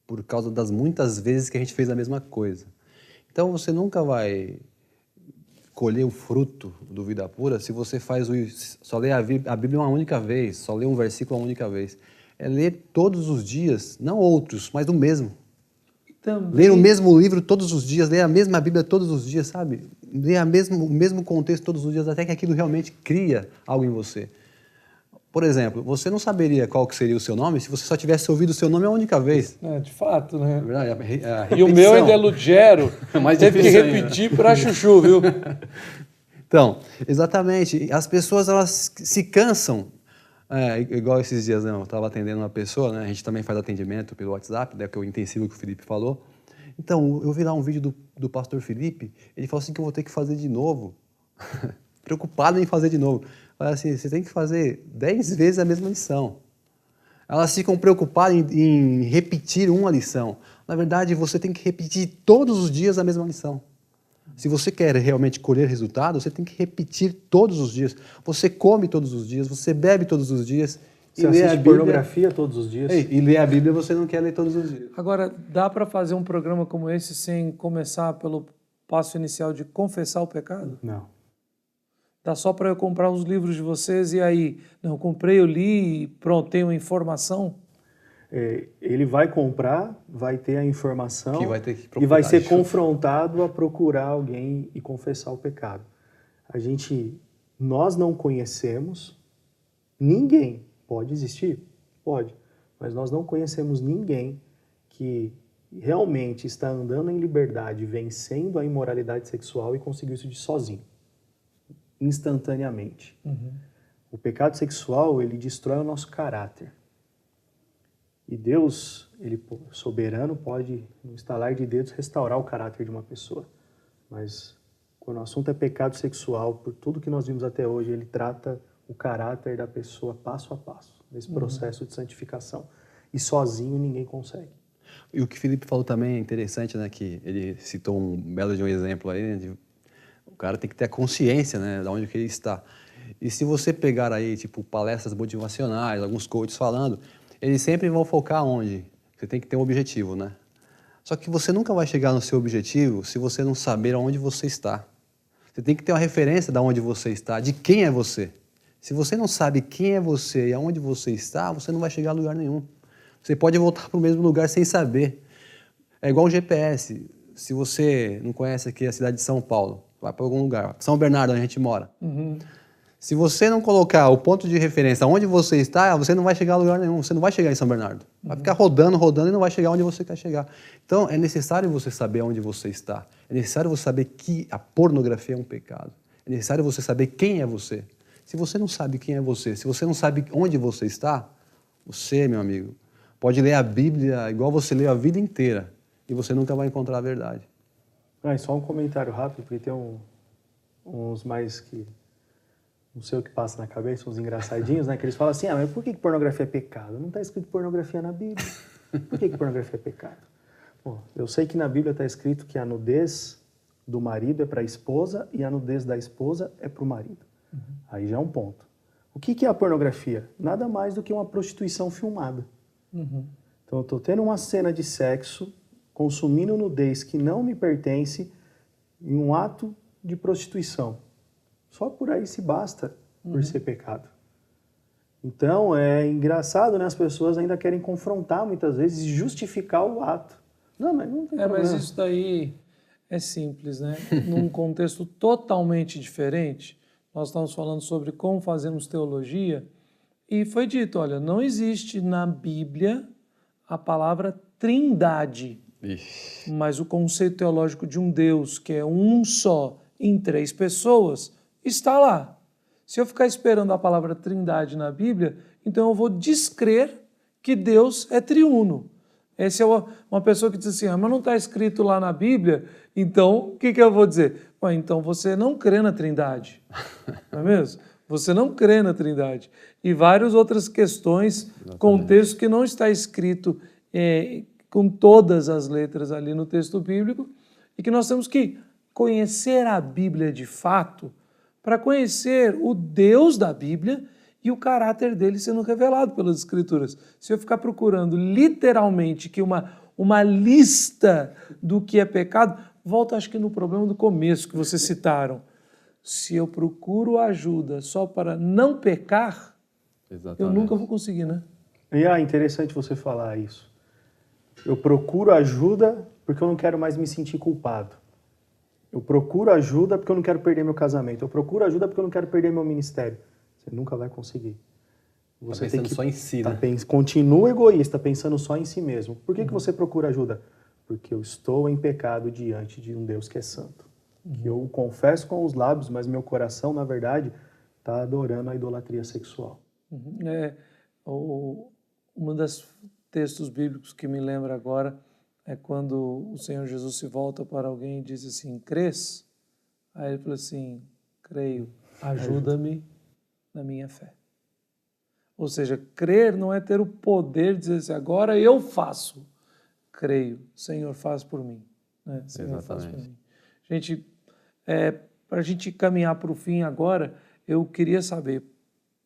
por causa das muitas vezes que a gente fez a mesma coisa. Então você nunca vai colher o fruto do Vida Pura se você só lê a Bíblia uma única vez, só lê um versículo uma única vez. É ler todos os dias, não outros, mas o mesmo. Também... Ler o mesmo livro todos os dias, ler a mesma Bíblia todos os dias, sabe? Ler o mesmo contexto todos os dias, até que aquilo realmente cria algo em você. Por exemplo, você não saberia qual que seria o seu nome se você só tivesse ouvido o seu nome uma única vez. É, de fato, né? É verdade, E o meu ainda é Lugero, teve que repetir para chuchu, viu? Então, exatamente. As pessoas, elas se cansam. Igual esses dias, né, eu estava atendendo uma pessoa, né, a gente também faz atendimento pelo WhatsApp, né, que é o intensivo que o Felipe falou. Então, eu vi lá um vídeo do pastor Felipe, ele falou assim que eu vou ter que fazer de novo. Preocupado em fazer de novo. Fala assim, você tem que fazer 10 vezes a mesma lição. Elas ficam preocupadas em repetir uma lição. Na verdade, você tem que repetir todos os dias a mesma lição. Se você quer realmente colher resultado, você tem que repetir todos os dias. Você come todos os dias, você bebe todos os dias. Você assiste pornografia todos os dias. E ler a Bíblia você não quer ler todos os dias. Agora, dá para fazer um programa como esse sem começar pelo passo inicial de confessar o pecado? Não. Dá só para eu comprar os livros de vocês e aí, não, eu comprei, eu li e pronto, tenho informação? Ele vai comprar, vai ter a informação Que vai ter que procurar, e vai ser confrontado a procurar alguém e confessar o pecado. Nós não conhecemos ninguém, pode existir? Pode, mas nós não conhecemos ninguém que realmente está andando em liberdade, vencendo a imoralidade sexual e conseguiu isso sozinho, instantaneamente. Uhum. O pecado sexual, ele destrói o nosso caráter. E Deus, ele soberano, pode, no estalar de dedos, restaurar o caráter de uma pessoa. Mas quando o assunto é pecado sexual, por tudo que nós vimos até hoje, ele trata o caráter da pessoa passo a passo, nesse processo de santificação. E sozinho ninguém consegue. E o que o Felipe falou também é interessante, né? Que ele citou um belo de um exemplo aí, né, o cara tem que ter a consciência, né, de onde que ele está. E se você pegar aí, tipo, palestras motivacionais, alguns coaches falando, eles sempre vão focar onde? Você tem que ter um objetivo, né? Só que você nunca vai chegar no seu objetivo se você não saber aonde você está. Você tem que ter uma referência de onde você está, de quem é você. Se você não sabe quem é você e aonde você está, você não vai chegar a lugar nenhum. Você pode voltar para o mesmo lugar sem saber. É igual o GPS. Se você não conhece aqui a cidade de São Paulo, vai para algum lugar, São Bernardo, onde a gente mora. Uhum. Se você não colocar o ponto de referência onde você está, você não vai chegar a lugar nenhum. Você não vai chegar em São Bernardo. Vai ficar rodando e não vai chegar onde você quer chegar. Então, é necessário você saber onde você está. É necessário você saber que a pornografia é um pecado. É necessário você saber quem é você. Se você não sabe quem é você, se você não sabe onde você está, você, meu amigo, pode ler a Bíblia igual você lê a vida inteira e você nunca vai encontrar a verdade. E só um comentário rápido, porque tem uns mais que... não sei o que passa na cabeça, uns engraçadinhos, né? Que eles falam assim, mas por que pornografia é pecado? Não está escrito pornografia na Bíblia. Por que pornografia é pecado? Bom, eu sei que na Bíblia está escrito que a nudez do marido é para a esposa e a nudez da esposa é para o marido. Uhum. Aí já é um ponto. O que é a pornografia? Nada mais do que uma prostituição filmada. Uhum. Então eu estou tendo uma cena de sexo, consumindo nudez que não me pertence em um ato de prostituição. Só por aí se basta por ser pecado. Então, é engraçado, né? As pessoas ainda querem confrontar, muitas vezes, e justificar o ato. Não, mas não tem problema. Mas isso daí é simples, né? Num contexto totalmente diferente, nós estamos falando sobre como fazemos teologia, e foi dito, olha, não existe na Bíblia a palavra trindade, mas o conceito teológico de um Deus que é um só em três pessoas, está lá. Se eu ficar esperando a palavra trindade na Bíblia, então eu vou descrer que Deus é triuno. Essa é uma pessoa que diz assim, mas não está escrito lá na Bíblia, então o que eu vou dizer? Bom, então você não crê na trindade, não é mesmo? Você não crê na trindade. E várias outras questões, contexto que não está escrito com todas as letras ali no texto bíblico, e que nós temos que conhecer a Bíblia de fato, para conhecer o Deus da Bíblia e o caráter dele sendo revelado pelas Escrituras. Se eu ficar procurando literalmente que uma lista do que é pecado, volta acho que no problema do começo que vocês citaram. Se eu procuro ajuda só para não pecar, eu nunca vou conseguir, né? E é interessante você falar isso. Eu procuro ajuda porque eu não quero mais me sentir culpado. Eu procuro ajuda porque eu não quero perder meu casamento. Eu procuro ajuda porque eu não quero perder meu ministério. Você nunca vai conseguir. Você tá pensando só em si, né? Continua egoísta, pensando só em si mesmo. Por que você procura ajuda? Porque eu estou em pecado diante de um Deus que é santo. Que eu confesso com os lábios, mas meu coração, na verdade, está adorando a idolatria sexual. Um dos textos bíblicos que me lembra agora é quando o Senhor Jesus se volta para alguém e diz assim, crês? Aí ele fala assim, creio, ajuda-me na minha fé. Ou seja, crer não é ter o poder de dizer assim, agora eu faço. Creio, Senhor, faz por mim. Né? Senhor, faz por mim. Gente, para a gente caminhar para o fim agora, eu queria saber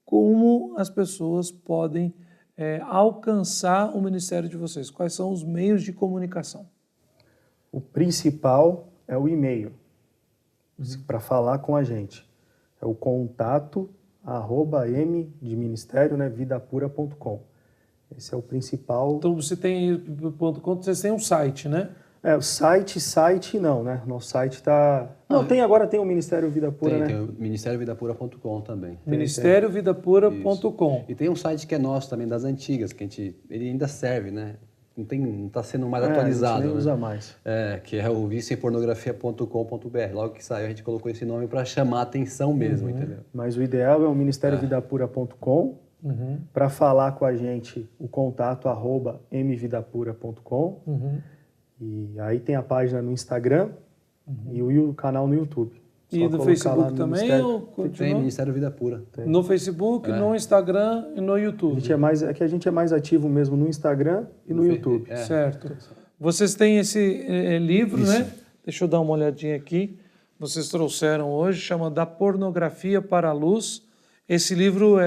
como as pessoas podem alcançar o ministério de vocês. Quais são os meios de comunicação? O principal é o e-mail, para falar com a gente. É o contato @m de ministério, né, vidapura.com. Esse é o principal. Então você tem vocês têm um site, né? O site não, né? Nosso site está... Não, agora tem o Ministério Vida Pura, né? Tem o ministériovidapura.com também. Ministériovidapura.com. E tem um site que é nosso também, das antigas, que ele ainda serve, né? Não está sendo mais atualizado. A gente nem usa né? mais. Que é o vicempornografia.com.br. Logo que saiu, a gente colocou esse nome para chamar a atenção mesmo, entendeu? Mas o ideal é o ministériovidapura.com. Para falar com a gente, o contato @mvidapura.com. E aí tem a página no Instagram e o canal no YouTube. E no Facebook também? Tem Ministério Vida Pura. Tem. No Facebook, no Instagram e no YouTube. A gente é mais ativo mesmo no Instagram e no YouTube. Certo. Vocês têm esse livro, né? Deixa eu dar uma olhadinha aqui. Vocês trouxeram hoje, chama Da Pornografia para a Luz. Esse livro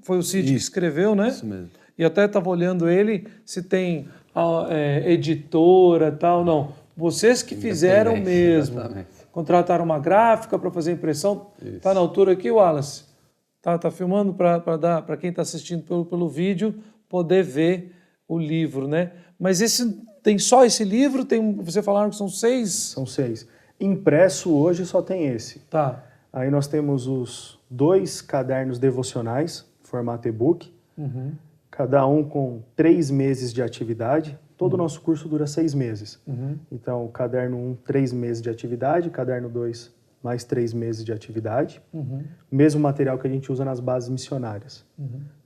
foi o Cid que escreveu, né? Isso mesmo. E até estava olhando ele, se tem editora e tal, não. Vocês que fizeram mesmo. Exatamente. Contrataram uma gráfica para fazer impressão. Está na altura aqui, Wallace? Tá filmando para quem está assistindo pelo vídeo poder ver o livro, né? Mas tem só esse livro? Você falaram que são 6? São 6. Impresso hoje só tem esse. Tá. Aí nós temos os 2 cadernos devocionais, formato e-book, cada um com 3 meses de atividade. Todo o nosso curso dura 6 meses. Então, caderno 1, 3 meses de atividade, caderno 2, mais 3 meses de atividade. Mesmo material que a gente usa nas bases missionárias.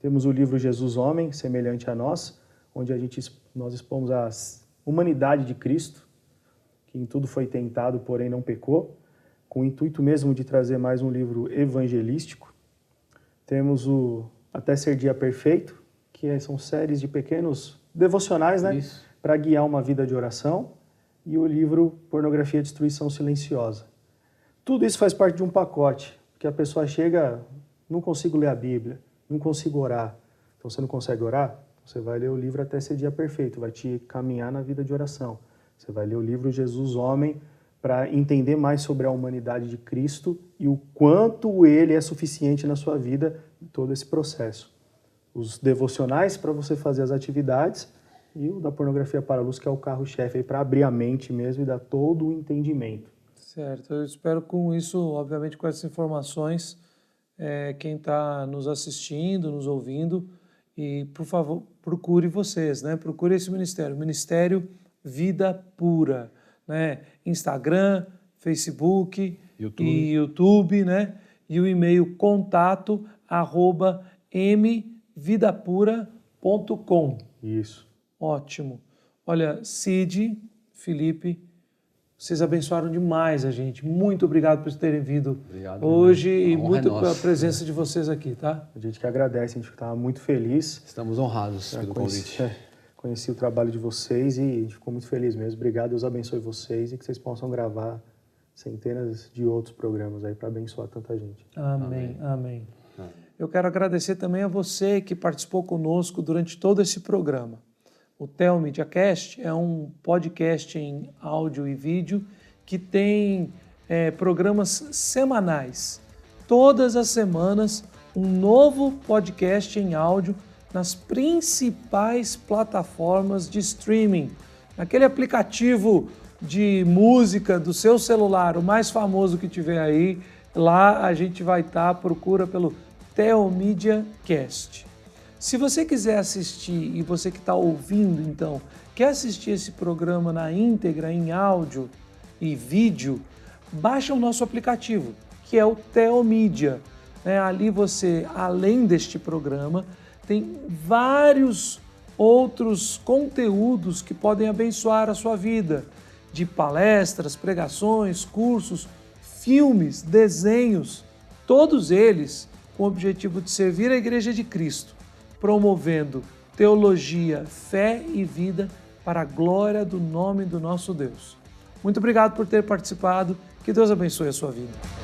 Temos o livro Jesus Homem, Semelhante a Nós, onde nós expomos a humanidade de Cristo, que em tudo foi tentado, porém não pecou, com o intuito mesmo de trazer mais um livro evangelístico. Temos o Até Ser Dia Perfeito, que são séries de pequenos devocionais, né? Para guiar uma vida de oração. E o livro Pornografia e Destruição Silenciosa. Tudo isso faz parte de um pacote, porque a pessoa chega, não consigo ler a Bíblia, não consigo orar. Então você não consegue orar? Você vai ler o livro Até Ser Dia Perfeito, vai te caminhar na vida de oração. Você vai ler o livro Jesus Homem, para entender mais sobre a humanidade de Cristo e o quanto ele é suficiente na sua vida em todo esse processo. Os devocionais para você fazer as atividades e o da Pornografia para a Luz, que é o carro-chefe para abrir a mente mesmo e dar todo o entendimento. Certo. Eu espero com isso, obviamente com essas informações, quem está nos assistindo, nos ouvindo, e por favor, procure vocês, né? Procure esse ministério, Ministério Vida Pura. Né? Instagram, Facebook e YouTube, né? e o e-mail contato@mvidapura.com. Isso. Ótimo. Olha, Cid, Felipe, vocês abençoaram demais a gente. Muito obrigado por terem vindo hoje e muito pela presença de vocês aqui, tá? A gente que agradece, a gente estava muito feliz. Estamos honrados pelo convite. Conheci o trabalho de vocês e a gente ficou muito feliz mesmo. Obrigado, Deus abençoe vocês e que vocês possam gravar centenas de outros programas aí para abençoar tanta gente. Amém, amém. Eu quero agradecer também a você que participou conosco durante todo esse programa. O Theo Media Cast é um podcast em áudio e vídeo que tem programas semanais. Todas as semanas, um novo podcast em áudio nas principais plataformas de streaming. Naquele aplicativo de música do seu celular, o mais famoso que tiver aí, lá a gente vai estar, procura pelo Theo Media Cast. Se você quiser assistir, e você que está ouvindo então, quer assistir esse programa na íntegra, em áudio e vídeo, baixa o nosso aplicativo, que é o Theo Media. Ali você, além deste programa, tem vários outros conteúdos que podem abençoar a sua vida, de palestras, pregações, cursos, filmes, desenhos, todos eles com o objetivo de servir a Igreja de Cristo, promovendo teologia, fé e vida para a glória do nome do nosso Deus. Muito obrigado por ter participado, que Deus abençoe a sua vida.